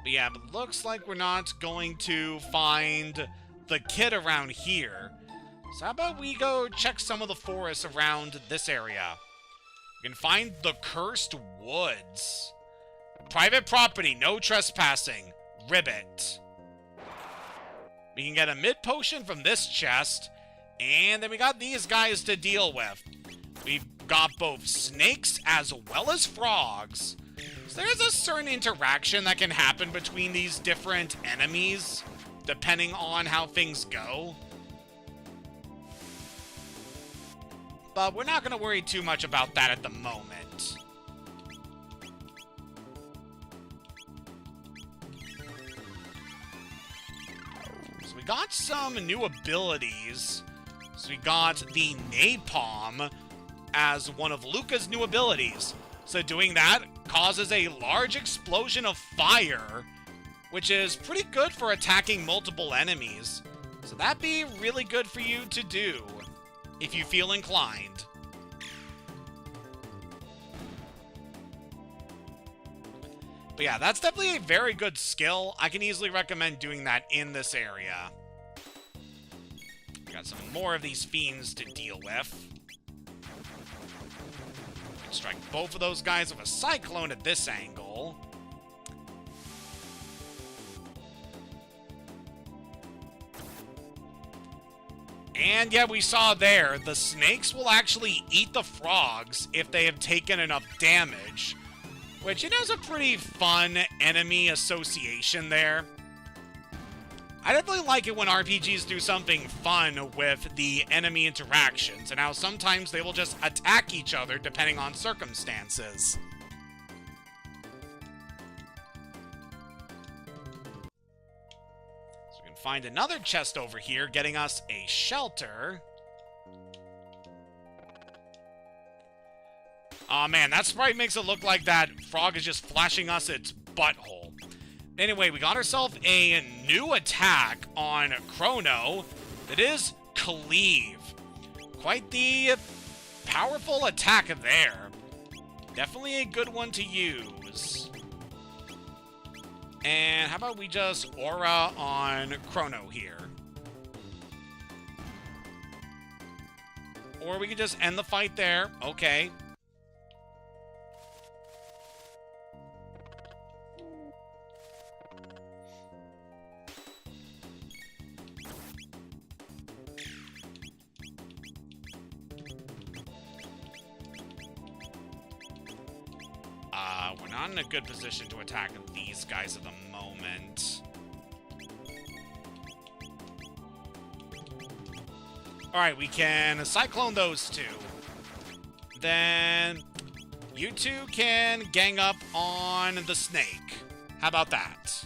S1: But yeah, but looks like we're not going to find the kid around here. So how about we go check some of the forests around this area? We can find the Cursed Woods. Private property, no trespassing. Ribbit. We can get a mid-potion from this chest. And then we got these guys to deal with. We've got both snakes as well as frogs. So there's a certain interaction that can happen between these different enemies, depending on how things go. But we're not going to worry too much about that at the moment. So we got some new abilities. So we got the napalm as one of Luca's new abilities. So doing that causes a large explosion of fire, which is pretty good for attacking multiple enemies. So that'd be really good for you to do, if you feel inclined. But yeah, that's definitely a very good skill. I can easily recommend doing that in this area. Got some more of these fiends to deal with. We can strike both of those guys with a cyclone at this angle. And yeah, we saw there, the snakes will actually eat the frogs if they have taken enough damage. Which, you know, is a pretty fun enemy association there. I definitely like it when RPGs do something fun with the enemy interactions, and how sometimes they will just attack each other depending on circumstances. So we can find another chest over here, getting us a shelter. Aw, man, that sprite makes it look like that frog is just flashing us its butthole. Anyway, we got ourselves a new attack on Chrono. That is Cleave. Quite the powerful attack there. Definitely a good one to use. And how about we just aura on Crono here? Or we can just end the fight there. Okay. We're not in a good position to attack these guys at the moment. Alright, we can cyclone those two. Then you two can gang up on the snake. How about that?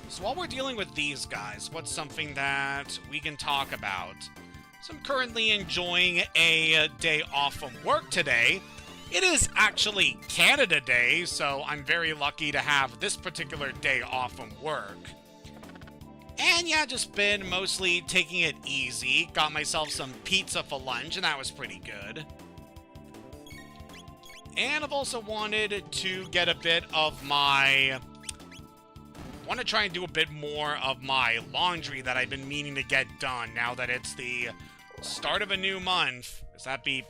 S1: So while we're dealing with these guys, what's something that we can talk about? So I'm currently enjoying a day off from work today. It is actually Canada Day, so I'm very lucky to have this particular day off from work. And yeah, just been mostly taking it easy. Got myself some pizza for lunch, and that was pretty good. And I've also wanted to get a bit of my... want to try and do a bit more of my laundry that I've been meaning to get done now that it's the start of a new month, because that'd be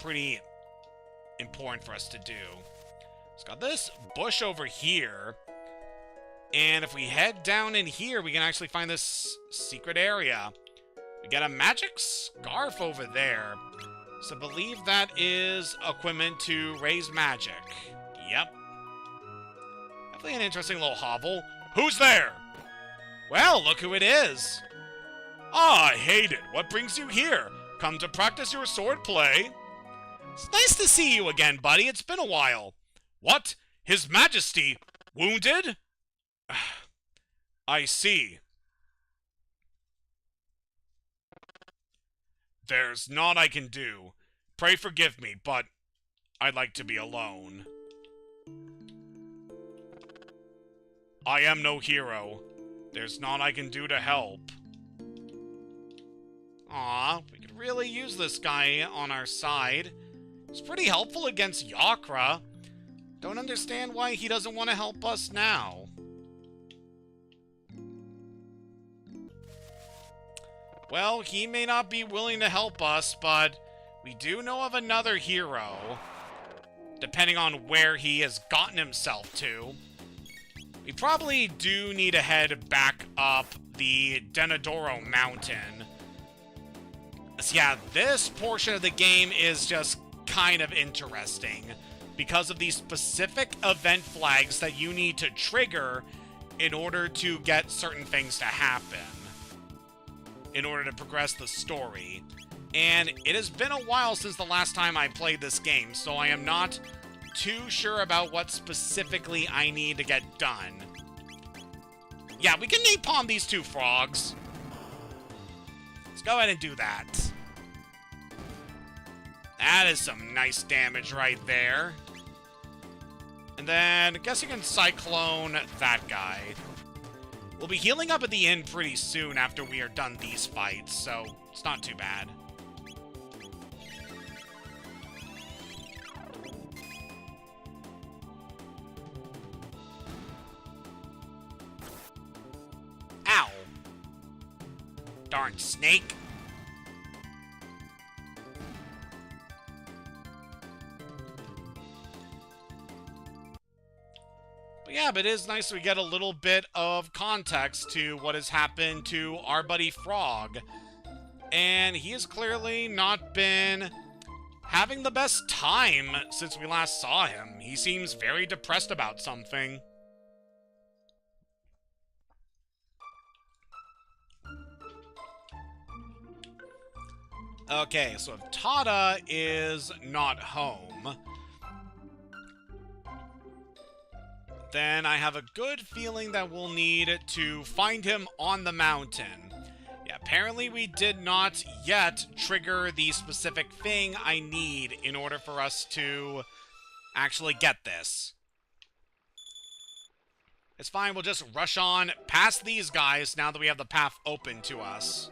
S1: pretty important for us to do. It's got this bush over here, and if we head down in here, we can actually find this secret area. We get a magic scarf over there, so I believe that is equipment to raise magic. Yep. Definitely an interesting little hovel. Who's there? Well, look who it is. Ah, I hate it. What brings you here? Come to practice your sword play? It's nice to see you again, buddy. It's been a while. What? His Majesty? Wounded? I see. There's naught I can do. Pray forgive me, but I'd like to be alone. I am no hero. There's naught I can do to help. Aw, we could really use this guy on our side. He's pretty helpful against Yakra. Don't understand why he doesn't want to help us now. Well, he may not be willing to help us, but we do know of another hero. Depending on where he has gotten himself to. We probably do need to head back up the Denadoro Mountain. So yeah, this portion of the game is just kind of interesting because of these specific event flags that you need to trigger in order to get certain things to happen, in order to progress the story. And it has been a while since the last time I played this game, so I am not too sure about what specifically I need to get done. Yeah, we can napalm these two frogs. Let's go ahead and do that. That is some nice damage right there. And then, I guess you can cyclone that guy. We'll be healing up at the inn pretty soon after we are done these fights, so it's not too bad. Darn snake. But yeah, but it is nice we get a little bit of context to what has happened to our buddy Frog. And he has clearly not been having the best time since we last saw him. He seems very depressed about something. Okay, so if Tada is not home, then I have a good feeling that we'll need to find him on the mountain. Yeah, apparently we did not yet trigger the specific thing I need in order for us to actually get this. It's fine, we'll just rush on past these guys now that we have the path open to us.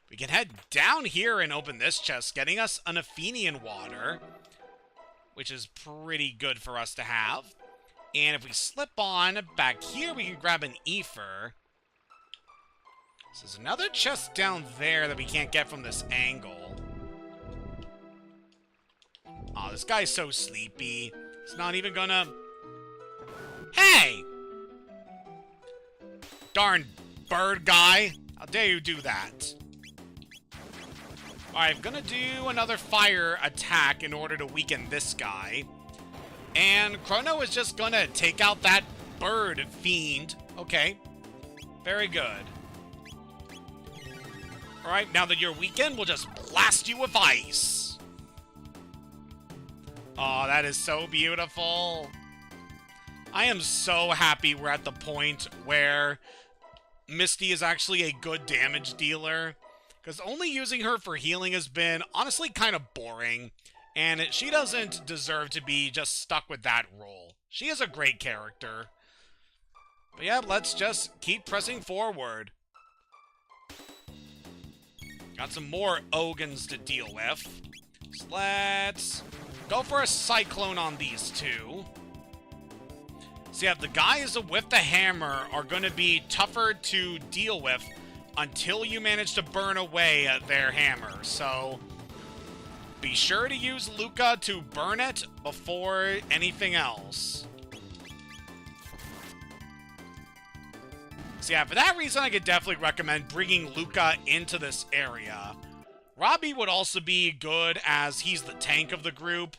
S1: We can head down here and open this chest, getting us an Athenian water, which is pretty good for us to have. And if we slip on back here, we can grab an ether. So there's another chest down there that we can't get from this angle. Aw, this guy's so sleepy. He's not even gonna... Hey! Darn bird guy. How dare you do that? Alright, I'm gonna do another fire attack in order to weaken this guy. And Crono is just gonna take out that bird fiend. Okay. Very good. Alright, now that you're weakened, we'll just blast you with ice. Oh, that is so beautiful. I am so happy we're at the point where Misty is actually a good damage dealer. Because only using her for healing has been, honestly, kind of boring. And she doesn't deserve to be just stuck with that role. She is a great character. But yeah, let's just keep pressing forward. Got some more Ogans to deal with. So let's go for a Cyclone on these two. So yeah, the guys with the hammer are going to be tougher to deal with until you manage to burn away their hammer. So be sure to use Luca to burn it before anything else. So yeah, for that reason, I could definitely recommend bringing Luca into this area. Robbie would also be good as he's the tank of the group.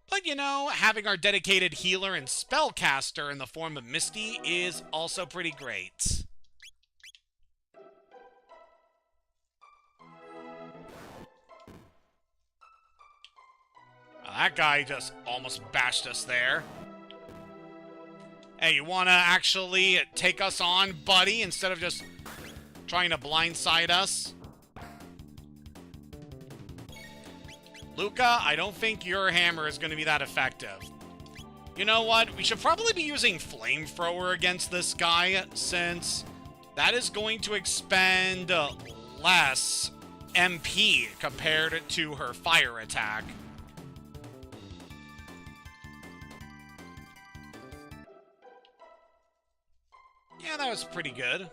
S1: But, you know, having our dedicated healer and spellcaster in the form of Misty is also pretty great. That guy just almost bashed us there. Hey, you want to actually take us on, buddy, instead of just trying to blindside us? Luca, I don't think your hammer is going to be that effective. You know what? We should probably be using Flamethrower against this guy, since that is going to expend less MP compared to her fire attack. Yeah, that was pretty good.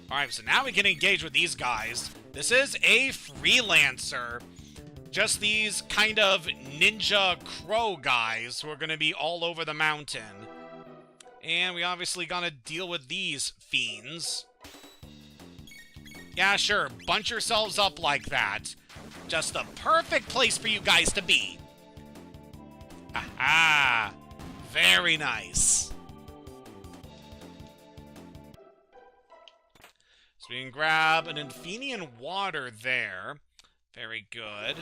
S1: Alright, so now we can engage with these guys. This is a freelancer. Just these kind of ninja crow guys who are going to be all over the mountain. And we obviously gotta deal with these fiends. Yeah, sure, bunch yourselves up like that. Just the perfect place for you guys to be. Aha! Very nice. So we can grab an Athenian water there. Very good.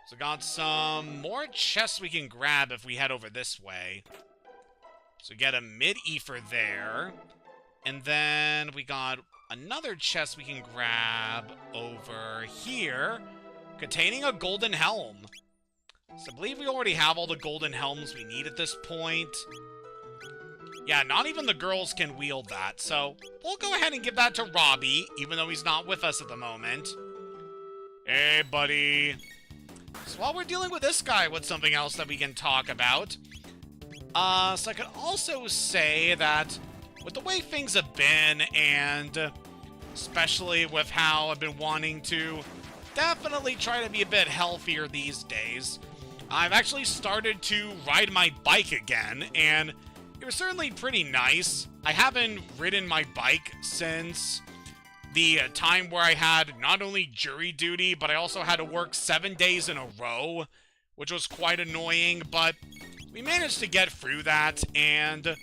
S1: So got some more chests we can grab if we head over this way. So get a mid-ether there. And then we got another chest we can grab over here, containing a golden helm. So I believe we already have all the golden helms we need at this point. Yeah, not even the girls can wield that, so we'll go ahead and give that to Robbie, even though he's not with us at the moment. Hey, buddy. So while we're dealing with this guy, what's something else that we can talk about? So I could also say that with the way things have been, and especially with how I've been wanting to definitely try to be a bit healthier these days, I've actually started to ride my bike again, and it was certainly pretty nice. I haven't ridden my bike since the time where I had not only jury duty, but I also had to work 7 days in a row, which was quite annoying, but we managed to get through that, and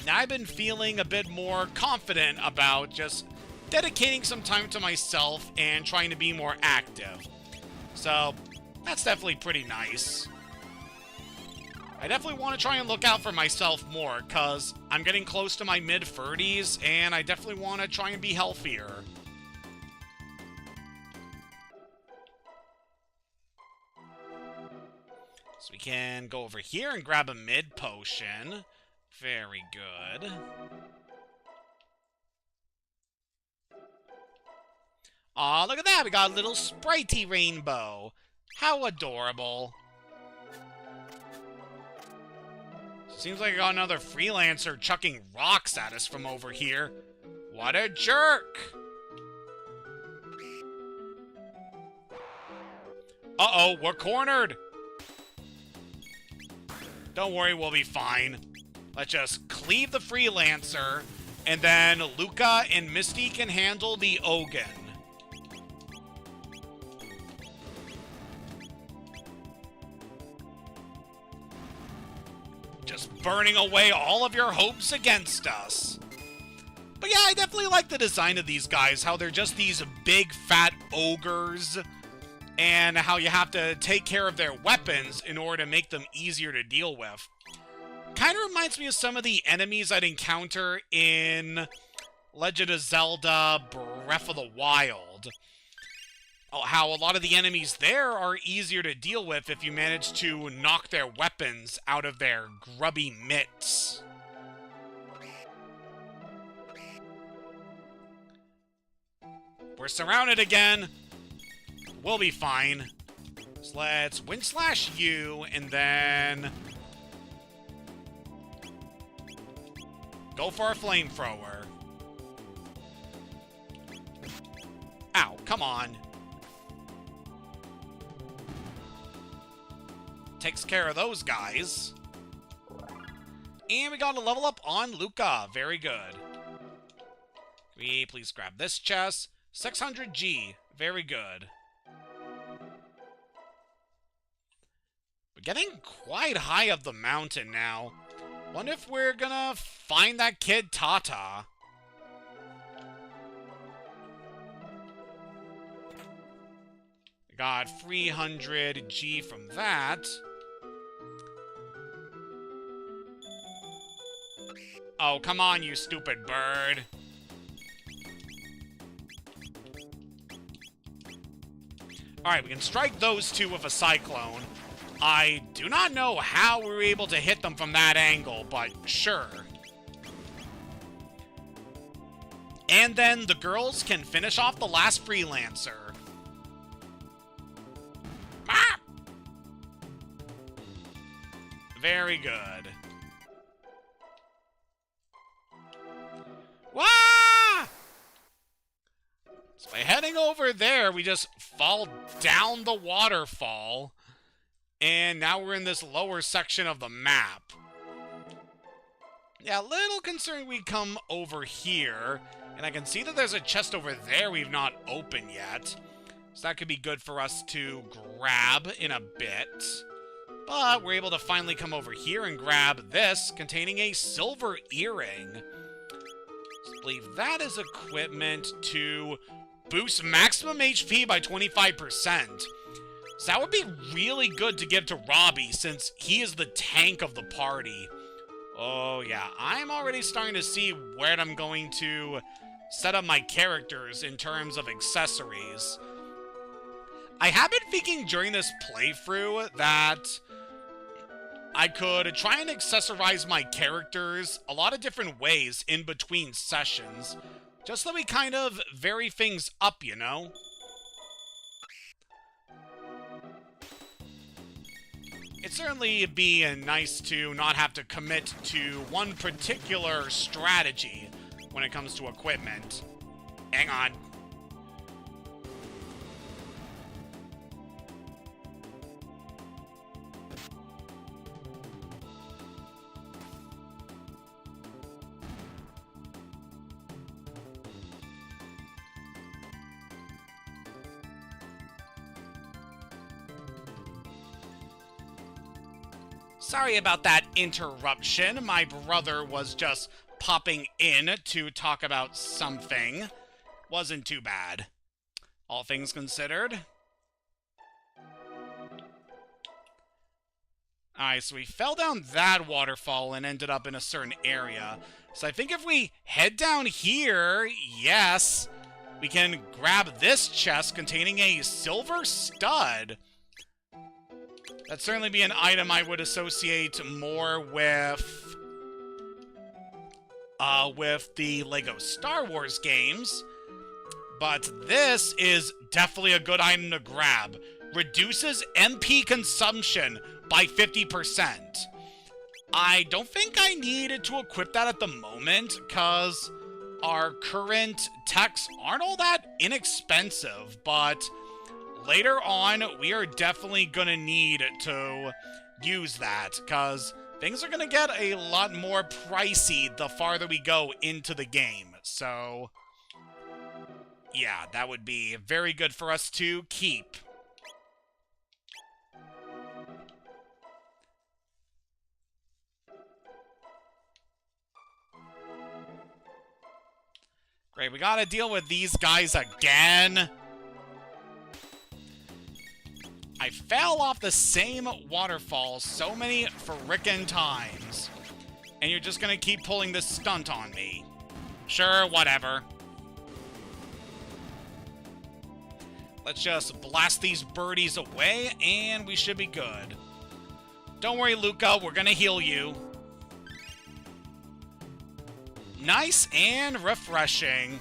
S1: now I've been feeling a bit more confident about just dedicating some time to myself and trying to be more active. So that's definitely pretty nice. I definitely want to try and look out for myself more, because I'm getting close to my mid-30s, and I definitely want to try and be healthier. So we can go over here and grab a mid-potion. Very good. Aw, look at that! We got a little spritey rainbow. How adorable. Seems like I got another freelancer chucking rocks at us from over here. What a jerk! Uh-oh, we're cornered! Don't worry, we'll be fine. Let's just cleave the freelancer, and then Luca and Misty can handle the Ogun. Just burning away all of your hopes against us. But yeah, I definitely like the design of these guys, how they're just these big fat ogres, and how you have to take care of their weapons in order to make them easier to deal with. Kind of reminds me of some of the enemies I'd encounter in Legend of Zelda Breath of the Wild. How a lot of the enemies there are easier to deal with if you manage to knock their weapons out of their grubby mitts. We're surrounded again. We'll be fine. So let's Wind Slash you, and then go for a flamethrower. Ow, come on. Takes care of those guys. And we got a level up on Luca. Very good. Can we please grab this chest? 600G. Very good. We're getting quite high up the mountain now. Wonder if we're gonna find that kid Tata. We got 300G from that. Oh, come on, you stupid bird. Alright, we can strike those two with a cyclone. I do not know how we were able to hit them from that angle, but sure. And then the girls can finish off the last freelancer. Ah! Very good. Wah! So by heading over there, we just fall down the waterfall. And now we're in this lower section of the map. Yeah, a little concerned we come over here. And I can see that there's a chest over there we've not opened yet. So that could be good for us to grab in a bit. But we're able to finally come over here and grab this, containing a silver earring. So I believe that is equipment to boost maximum HP by 25%. So that would be really good to give to Robbie, since he is the tank of the party. Oh yeah, I'm already starting to see where I'm going to set up my characters in terms of accessories. I have been thinking during this playthrough that I could try and accessorize my characters a lot of different ways in between sessions, just so we kind of vary things up, you know? It'd certainly be nice to not have to commit to one particular strategy when it comes to equipment. Hang on. Sorry about that interruption. My brother was just popping in to talk about something. Wasn't too bad, all things considered. Alright, so we fell down that waterfall and ended up in a certain area. So I think if we head down here, yes, we can grab this chest containing a silver stud. That'd certainly be an item I would associate more with the LEGO Star Wars games. But this is definitely a good item to grab. Reduces MP consumption by 50%. I don't think I needed to equip that at the moment, because our current techs aren't all that inexpensive, but later on, we are definitely going to need to use that, because things are going to get a lot more pricey the farther we go into the game. So, yeah, that would be very good for us to keep. Great, we gotta deal with these guys again. I fell off the same waterfall so many frickin' times. And you're just gonna keep pulling this stunt on me. Sure, whatever. Let's just blast these birdies away, and we should be good. Don't worry, Luca, we're gonna heal you. Nice and refreshing.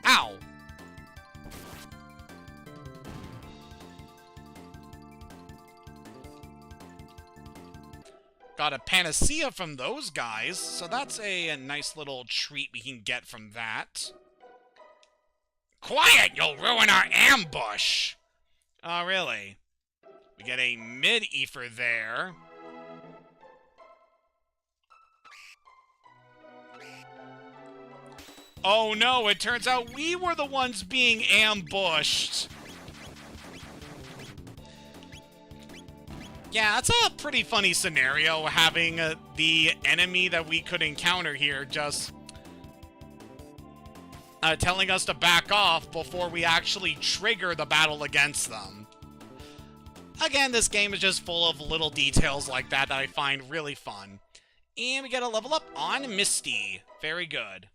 S1: Ow. Got a panacea from those guys, so that's a nice little treat we can get from that. Quiet! You'll ruin our ambush! Oh, really? We get a mid-ether there. Oh no, it turns out we were the ones being ambushed. Yeah, that's a pretty funny scenario, having the enemy that we could encounter here just telling us to back off before we actually trigger the battle against them. Again, this game is just full of little details like that that I find really fun. And we get a level up on Misty. Very good.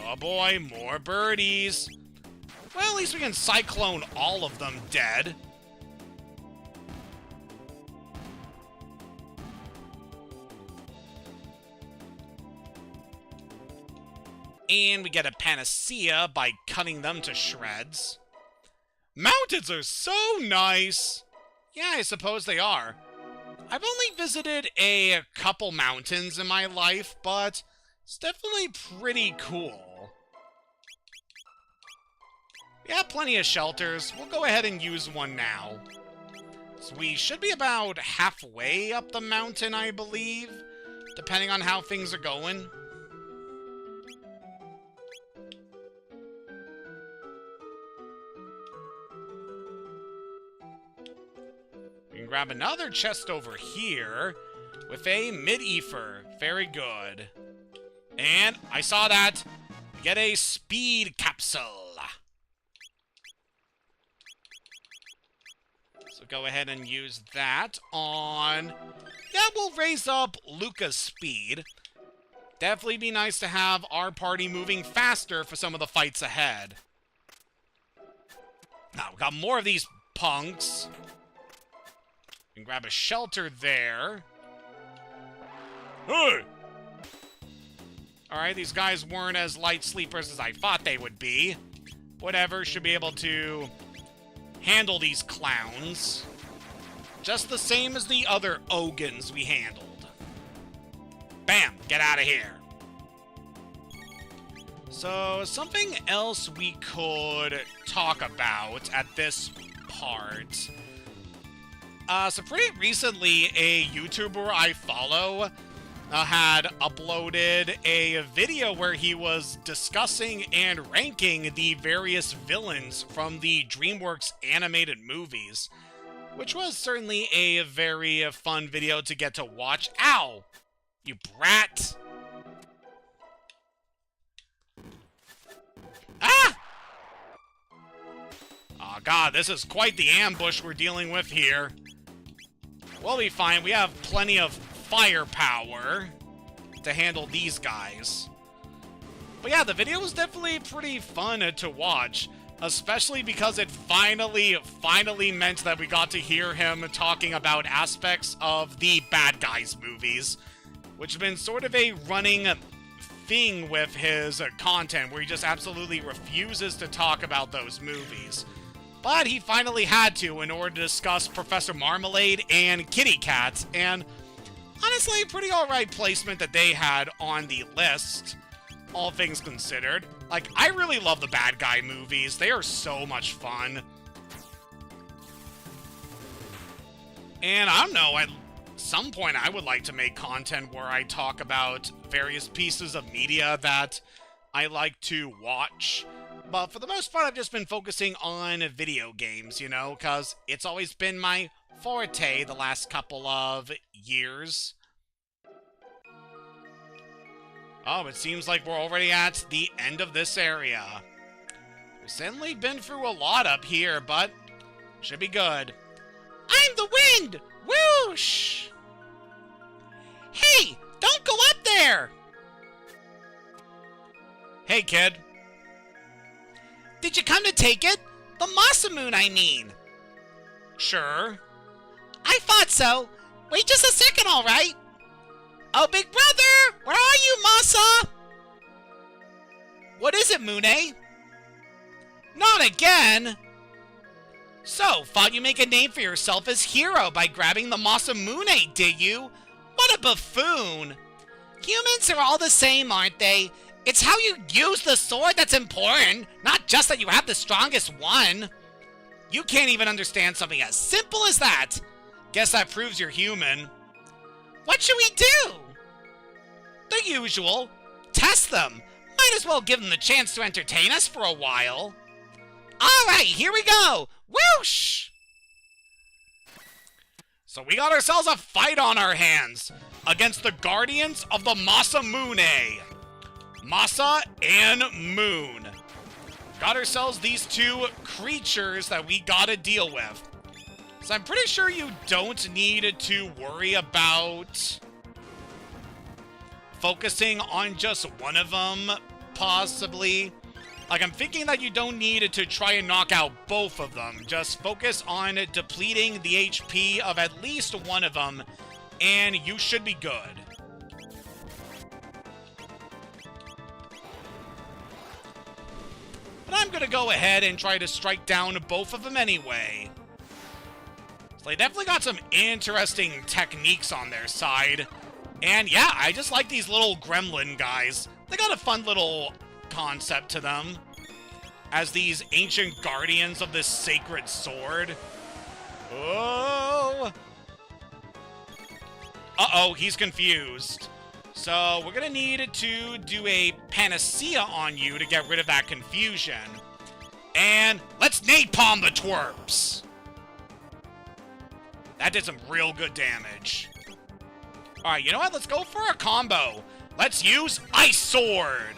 S1: Oh boy, more birdies. Well, at least we can cyclone all of them dead. And we get a panacea by cutting them to shreds. Mountains are so nice! Yeah, I suppose they are. I've only visited a couple mountains in my life, but it's definitely pretty cool. We have plenty of shelters. We'll go ahead and use one now. So we should be about halfway up the mountain, I believe, depending on how things are going. We can grab another chest over here with a mid-ether. Very good. And I saw that. We get a speed capsule. So go ahead and use that on... Yeah, we'll raise up Luca's speed. Definitely be nice to have our party moving faster for some of the fights ahead. Now, we got more of these punks. We can grab a shelter there. Hey! Alright, these guys weren't as light sleepers as I thought they would be. Whatever, should be able to handle these clowns. Just the same as the other Ogans we handled. Bam! Get out of here. So, something else we could talk about at this part. So pretty recently, a YouTuber I follow had uploaded a video where he was discussing and ranking the various villains from the DreamWorks animated movies, which was certainly a very fun video to get to watch. Ow! You brat! Ah! Oh god, this is quite the ambush we're dealing with here. We'll be fine. We have plenty of firepower to handle these guys. But yeah, the video was definitely pretty fun to watch, especially because it finally meant that we got to hear him talking about aspects of the bad guys movies, which has been sort of a running thing with his content, where he just absolutely refuses to talk about those movies. But he finally had to in order to discuss Professor Marmalade and Kitty Cat, and honestly, pretty alright placement that they had on the list, all things considered. Like, I really love the bad guy movies. They are so much fun. And I don't know, at some point I would like to make content where I talk about various pieces of media that I like to watch. But for the most part, I've just been focusing on video games, you know, because it's always been my forte the last couple of years. Oh, it seems like we're already at the end of this area. We've certainly been through a lot up here, but should be good. I'm the wind! Whoosh! Hey, don't go up there! Hey, kid. Did you come to take it? The Masamune, I mean. Sure. I thought so. Wait just a second, all right? Oh, big brother! Where are you, Masa? What is it, Mune? Not again! So, thought you'd make a name for yourself as hero by grabbing the Masamune, did you? What a buffoon! Humans are all the same, aren't they? It's how you use the sword that's important, not just that you have the strongest one. You can't even understand something as simple as that. Guess that proves you're human. What should we do? The usual. Test them. Might as well give them the chance to entertain us for a while. Alright, here we go. Whoosh! So we got ourselves a fight on our hands against the Guardians of the Masamune. Masa and Moon. Got ourselves these two creatures that we gotta deal with. So I'm pretty sure you don't need to worry about focusing on just one of them, possibly. Like, I'm thinking that you don't need to try and knock out both of them. Just focus on depleting the HP of at least one of them, and you should be good. But I'm gonna go ahead and try to strike down both of them anyway. So they definitely got some interesting techniques on their side. And yeah, I just like these little gremlin guys. They got a fun little concept to them as these ancient guardians of this sacred sword. Oh! Uh-oh, he's confused. So we're gonna need to do a panacea on you to get rid of that confusion. And let's napalm the twerps! That did some real good damage. Alright, you know what? Let's go for a combo. Let's use Ice Sword!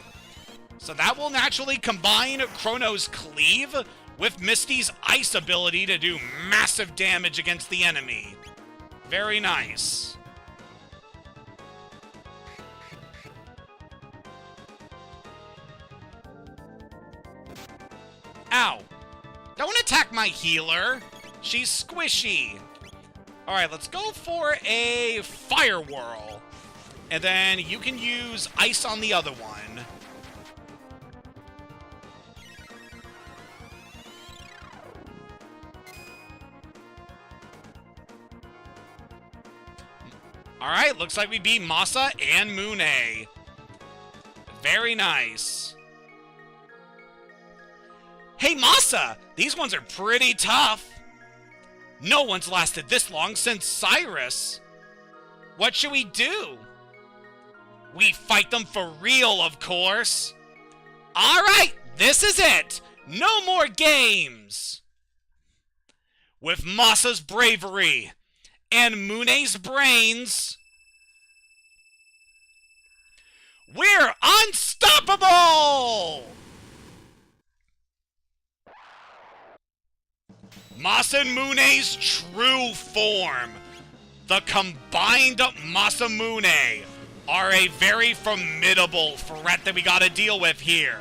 S1: So that will naturally combine Chrono's Cleave with Misty's Ice ability to do massive damage against the enemy. Very nice. Ow. Don't attack my healer. She's squishy. Alright, let's go for a Fire Whirl. And then you can use Ice on the other one. Alright, looks like we beat Masa and Mune. Very nice. Hey, Masa! These ones are pretty tough. No one's lasted this long since Cyrus. What should we do? We fight them for real, of course. Alright, this is it. No more games. With Masa's bravery and Mune's brains, we're unstoppable! Masa and Mune's true form, the combined Masa Mune, are a very formidable threat that we gotta deal with here.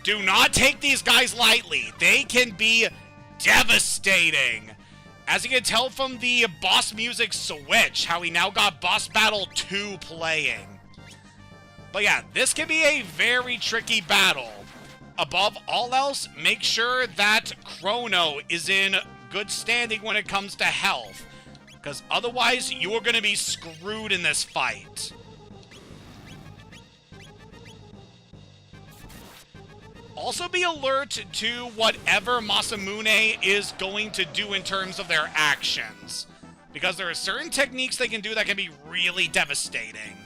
S1: Do not take these guys lightly. They can be devastating. As you can tell from the boss music switch, how we now got Boss Battle 2 playing. But yeah, this can be a very tricky battle. Above all else, make sure that Chrono is in good standing when it comes to health, because otherwise you are going to be screwed in this fight. Also be alert to whatever Masamune is going to do in terms of their actions, because there are certain techniques they can do that can be really devastating.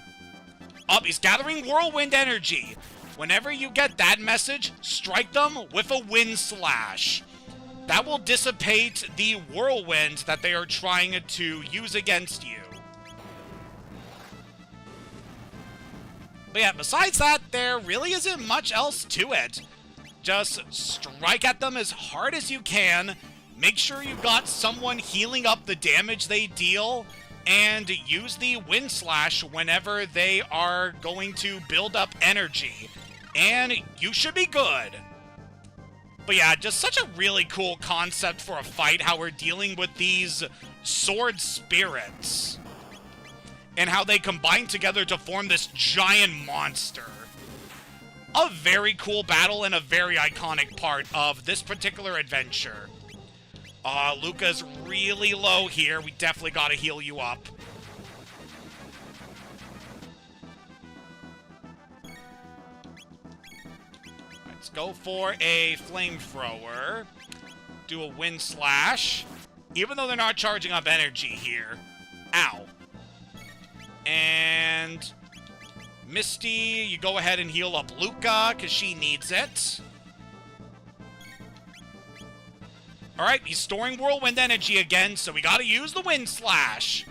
S1: He's gathering whirlwind energy. Whenever you get that message, strike them with a wind slash. That will dissipate the whirlwind that they are trying to use against you. But yeah, besides that, there really isn't much else to it. Just strike at them as hard as you can, make sure you've got someone healing up the damage they deal, and use the wind slash whenever they are going to build up energy. And you should be good. But yeah, just such a really cool concept for a fight, how we're dealing with these sword spirits. And how they combine together to form this giant monster. A very cool battle and a very iconic part of this particular adventure. Luca's really low here. We definitely gotta heal you up. Let's go for a flamethrower. Do a wind slash. Even though they're not charging up energy here. Ow. And Misty, you go ahead and heal up Luca, because she needs it. Alright, he's storing whirlwind energy again, so we gotta use the wind slash.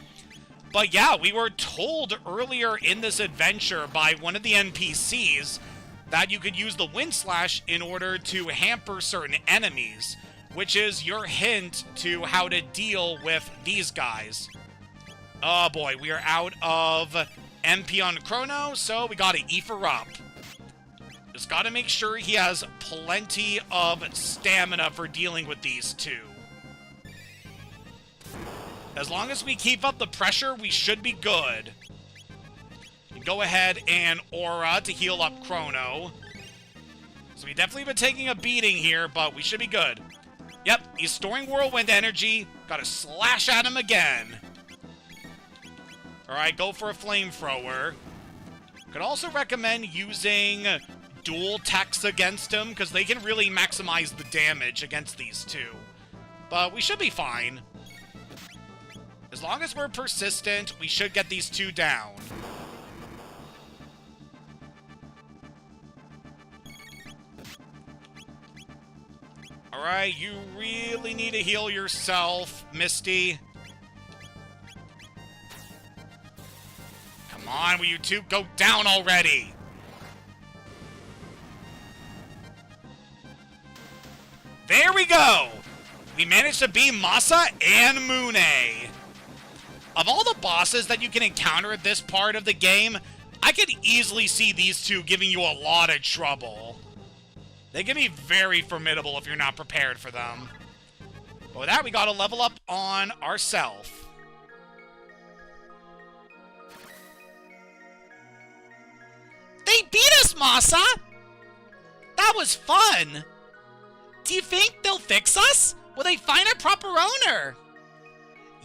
S1: But yeah, we were told earlier in this adventure by one of the NPCs that you could use the wind slash in order to hamper certain enemies, which is your hint to how to deal with these guys. Oh boy, we are out of MP on Chrono, so we gotta Ether up. Just gotta make sure he has plenty of stamina for dealing with these two. As long as we keep up the pressure, we should be good. Go ahead and Aura to heal up Chrono. So we've definitely been taking a beating here, but we should be good. Yep, he's storing whirlwind energy. Gotta slash at him again. Alright, go for a flamethrower. Could also recommend using dual techs against him, because they can really maximize the damage against these two. But we should be fine. As long as we're persistent, we should get these two down. Alright, you really need to heal yourself, Misty. Come on, will you two go down already? There we go! We managed to beat Masa and Mune. Of all the bosses that you can encounter at this part of the game, I could easily see these two giving you a lot of trouble. They can be very formidable if you're not prepared for them. But with that, we gotta level up on ourselves. They beat us, Masa! That was fun! Do you think they'll fix us? Will they find a proper owner?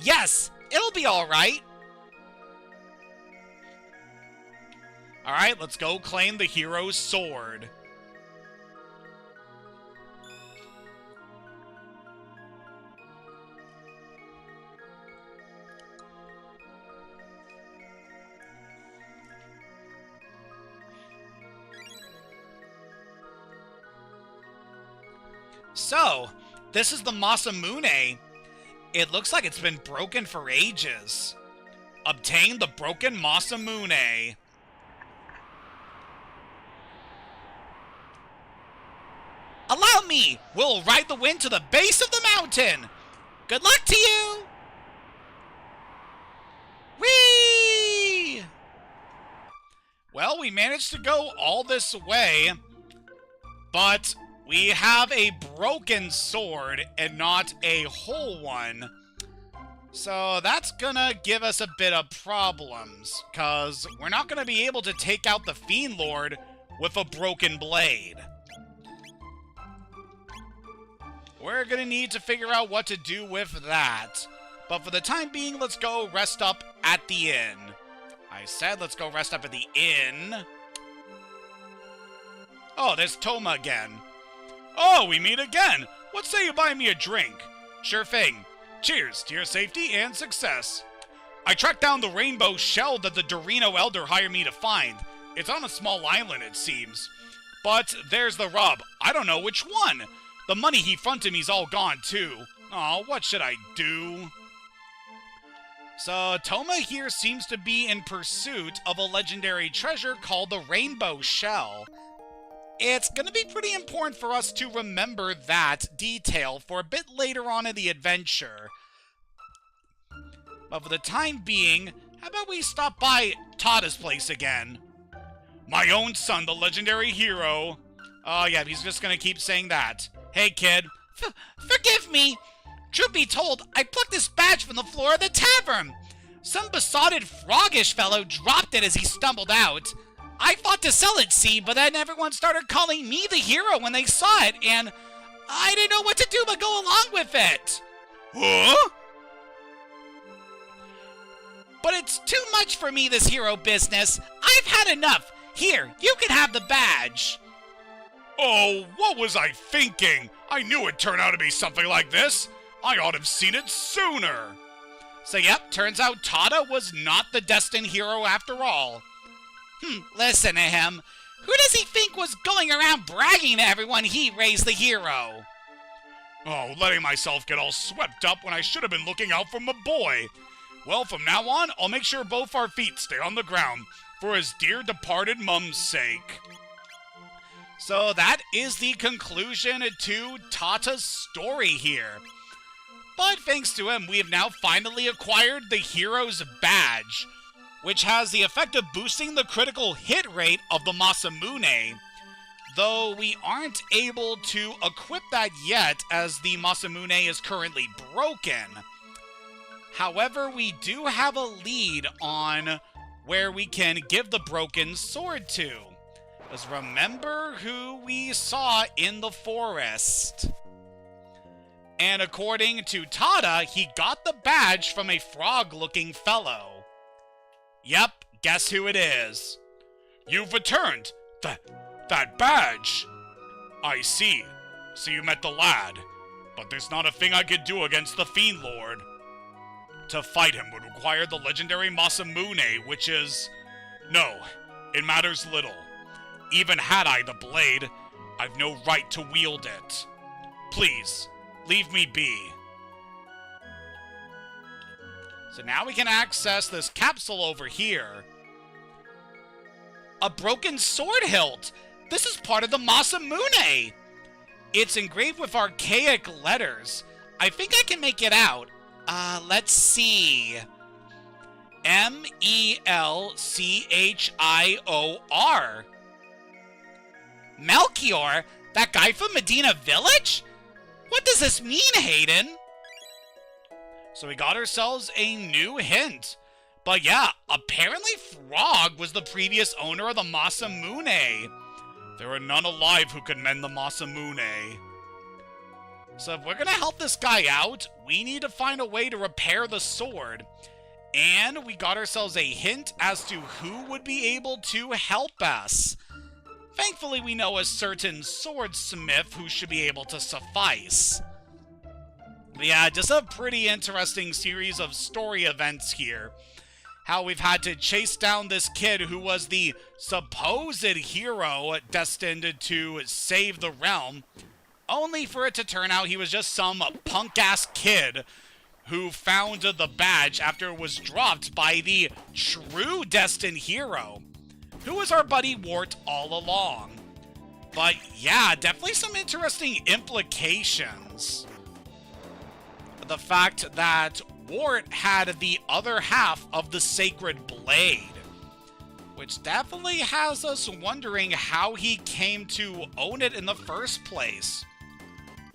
S1: Yes, it'll be alright. Alright, let's go claim the hero's sword. So, this is the Masamune. It looks like it's been broken for ages. Obtain the broken Masamune. Allow me! We'll ride the wind to the base of the mountain! Good luck to you! Whee! Well, we managed to go all this way, but we have a broken sword and not a whole one. So that's gonna give us a bit of problems, because we're not gonna be able to take out the Fiendlord with a broken blade. We're gonna need to figure out what to do with that. But for the time being, let's go rest up at the inn. I said let's go rest up at the inn. Oh, there's Toma again. Oh, we meet again! What say you buy me a drink? Sure thing. Cheers to your safety and success. I tracked down the rainbow shell that the Dorino Elder hired me to find. It's on a small island, it seems. But there's the rub. I don't know which one. The money he fronted me's all gone, too. Aw, what should I do? So, Toma here seems to be in pursuit of a legendary treasure called the Rainbow Shell. It's gonna be pretty important for us to remember that detail for a bit later on in the adventure. But for the time being, how about we stop by Tada's place again? My own son, the legendary hero. Oh yeah, he's just gonna keep saying that. Hey kid. Forgive me. Truth be told, I plucked this badge from the floor of the tavern. Some besotted froggish fellow dropped it as he stumbled out. I fought to sell it, see, but then everyone started calling me the hero when they saw it, and I didn't know what to do but go along with it. Huh? But it's too much for me, this hero business. I've had enough. Here, you can have the badge. Oh, what was I thinking? I knew it'd turn out to be something like this. I ought to have seen it sooner. So yep, turns out Tada was not the destined hero after all. Listen to him. Who does he think was going around bragging to everyone he raised the hero? Oh, letting myself get all swept up when I should have been looking out for my boy. Well, from now on, I'll make sure both our feet stay on the ground for his dear departed mum's sake. So that is the conclusion to Tata's story here. But thanks to him, we have now finally acquired the hero's badge, which has the effect of boosting the critical hit rate of the Masamune, though we aren't able to equip that yet as the Masamune is currently broken. However, we do have a lead on where we can give the broken sword to. Because remember who we saw in the forest. And according to Tada, he got the badge from a frog-looking fellow. Yep, guess who it is. You've returned that badge. I see. So you met the lad. But there's not a thing I could do against the Fiendlord. To fight him would require the legendary Masamune, which is... No, it matters little. Even had I the blade, I've no right to wield it. Please, leave me be. So now we can access this capsule over here. A broken sword hilt! This is part of the Masamune! It's engraved with archaic letters. I think I can make it out. Let's see. Melchior. Melchior? That guy from Medina Village? What does this mean, Hayden? So we got ourselves a new hint. But yeah, apparently Frog was the previous owner of the Masamune. There are none alive who could mend the Masamune. So if we're gonna help this guy out, we need to find a way to repair the sword. And we got ourselves a hint as to who would be able to help us. Thankfully, we know a certain swordsmith who should be able to suffice. But yeah, just a pretty interesting series of story events here. How we've had to chase down this kid who was the supposed hero destined to save the realm, only for it to turn out he was just some punk-ass kid who found the badge after it was dropped by the true destined hero, who was our buddy Wart all along. But yeah, definitely some interesting implications. The fact that Wart had the other half of the Sacred Blade, which definitely has us wondering how he came to own it in the first place.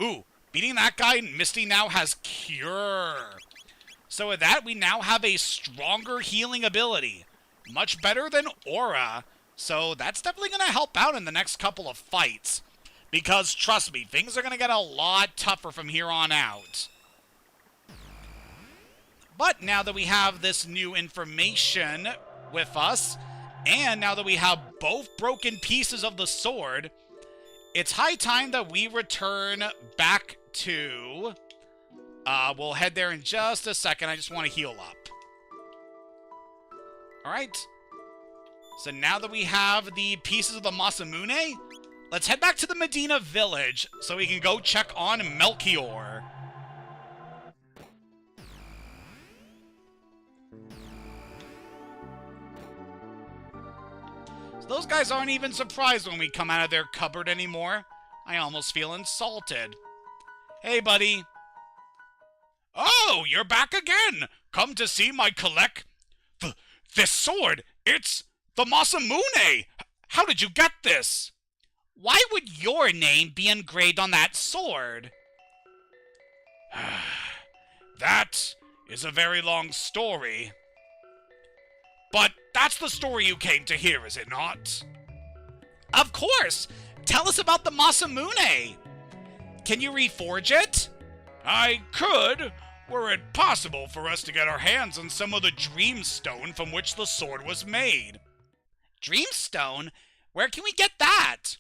S1: Ooh, beating that guy, Misty now has Cure. So with that, we now have a stronger healing ability. Much better than Aura. So that's definitely going to help out in the next couple of fights. Because, trust me, things are going to get a lot tougher from here on out. But now that we have this new information with us, and now that we have both broken pieces of the sword, it's high time that we return back to... we'll head there in just a second. I just want to heal up. Alright. So now that we have the pieces of the Masamune, let's head back to the Medina village so we can go check on Melchior. So those guys aren't even surprised when we come out of their cupboard anymore. I almost feel insulted. Hey, buddy. Oh, you're back again! Come to see my this sword! It's the Masamune! How did you get this? Why would your name be engraved on that sword? That is a very long story. But that's the story you came to hear, is it not? Of course! Tell us about the Masamune! Can you reforge it? I could, were it possible for us to get our hands on some of the Dreamstone from which the sword was made. Dreamstone? Where can we get that?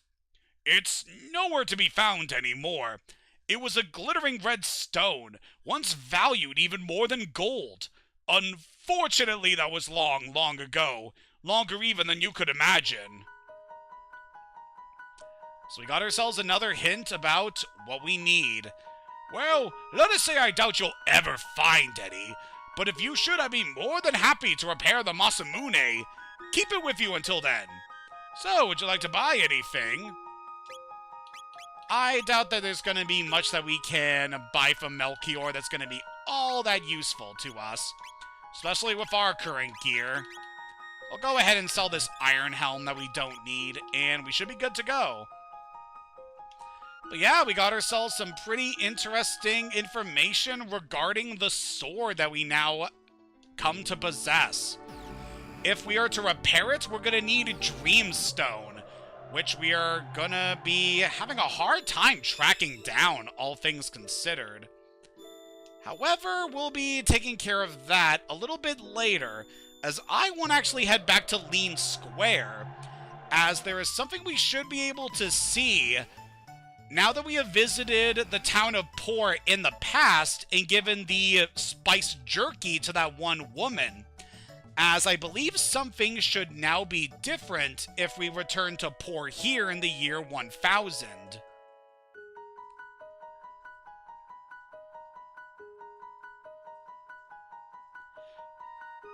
S1: It's nowhere to be found anymore. It was a glittering red stone, once valued even more than gold. Unfortunately, that was long, long ago. Longer even than you could imagine. So we got ourselves another hint about what we need. Well, let us say I doubt you'll ever find any, but if you should, I'd be more than happy to repair the Masamune. Keep it with you until then. So, would you like to buy anything? I doubt that there's going to be much that we can buy from Melchior that's going to be all that useful to us, especially with our current gear. We'll go ahead and sell this iron helm that we don't need, and we should be good to go. But yeah, we got ourselves some pretty interesting information regarding the sword that we now come to possess. If we are to repair it, we're going to need Dreamstone, which we are going to be having a hard time tracking down, all things considered. However, we'll be taking care of that a little bit later, as I want to actually head back to Lean Square, as there is something we should be able to see now that we have visited the town of Poor in the past and given the spiced jerky to that one woman, as I believe something should now be different if we return to Poor here in the year 1000.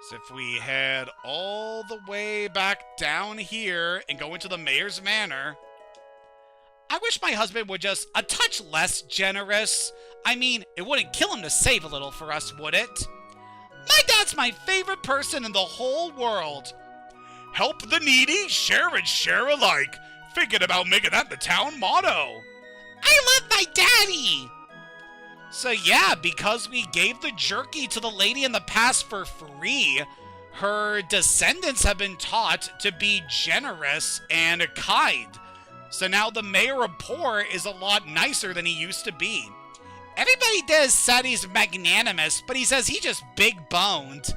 S1: So if we head all the way back down here and go into the Mayor's Manor... I wish my husband were just a touch less generous. I mean, it wouldn't kill him to save a little for us, would it? My dad's my favorite person in the whole world. Help the needy, share and share alike. Thinking about making that the town motto. I love my daddy! So yeah, because we gave the jerky to the lady in the past for free, her descendants have been taught to be generous and kind. So now the mayor of Poor is a lot nicer than he used to be. Everybody said he's magnanimous, but he says he's just big-boned.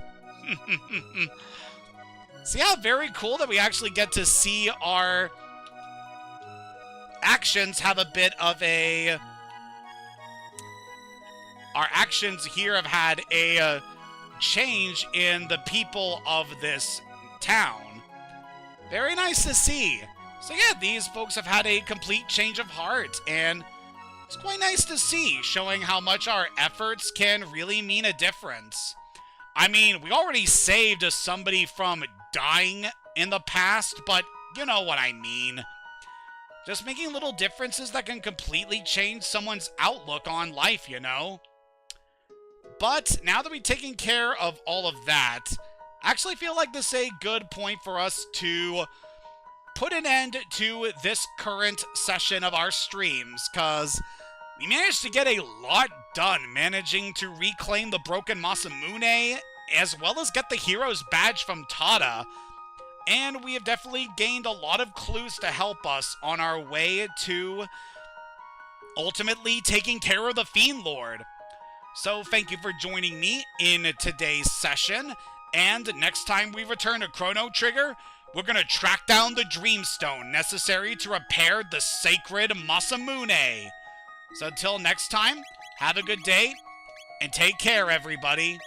S1: So yeah, very cool that we actually get to see our actions have a bit of a... Our actions here have had a change in the people of this town. Very nice to see. So yeah, these folks have had a complete change of heart, and it's quite nice to see, showing how much our efforts can really mean a difference. I mean, we already saved somebody from dying in the past, but you know what I mean. Just making little differences that can completely change someone's outlook on life, you know? But now that we've taken care of all of that, I actually feel like this is a good point for us to put an end to this current session of our streams, because we managed to get a lot done, managing to reclaim the broken Masamune, as well as get the hero's badge from Tada, and we have definitely gained a lot of clues to help us on our way to ultimately taking care of the Fiendlord. So thank you for joining me in today's session, and next time we return to Chrono Trigger, we're going to track down the Dreamstone necessary to repair the sacred Masamune. So until next time, have a good day, and take care, everybody.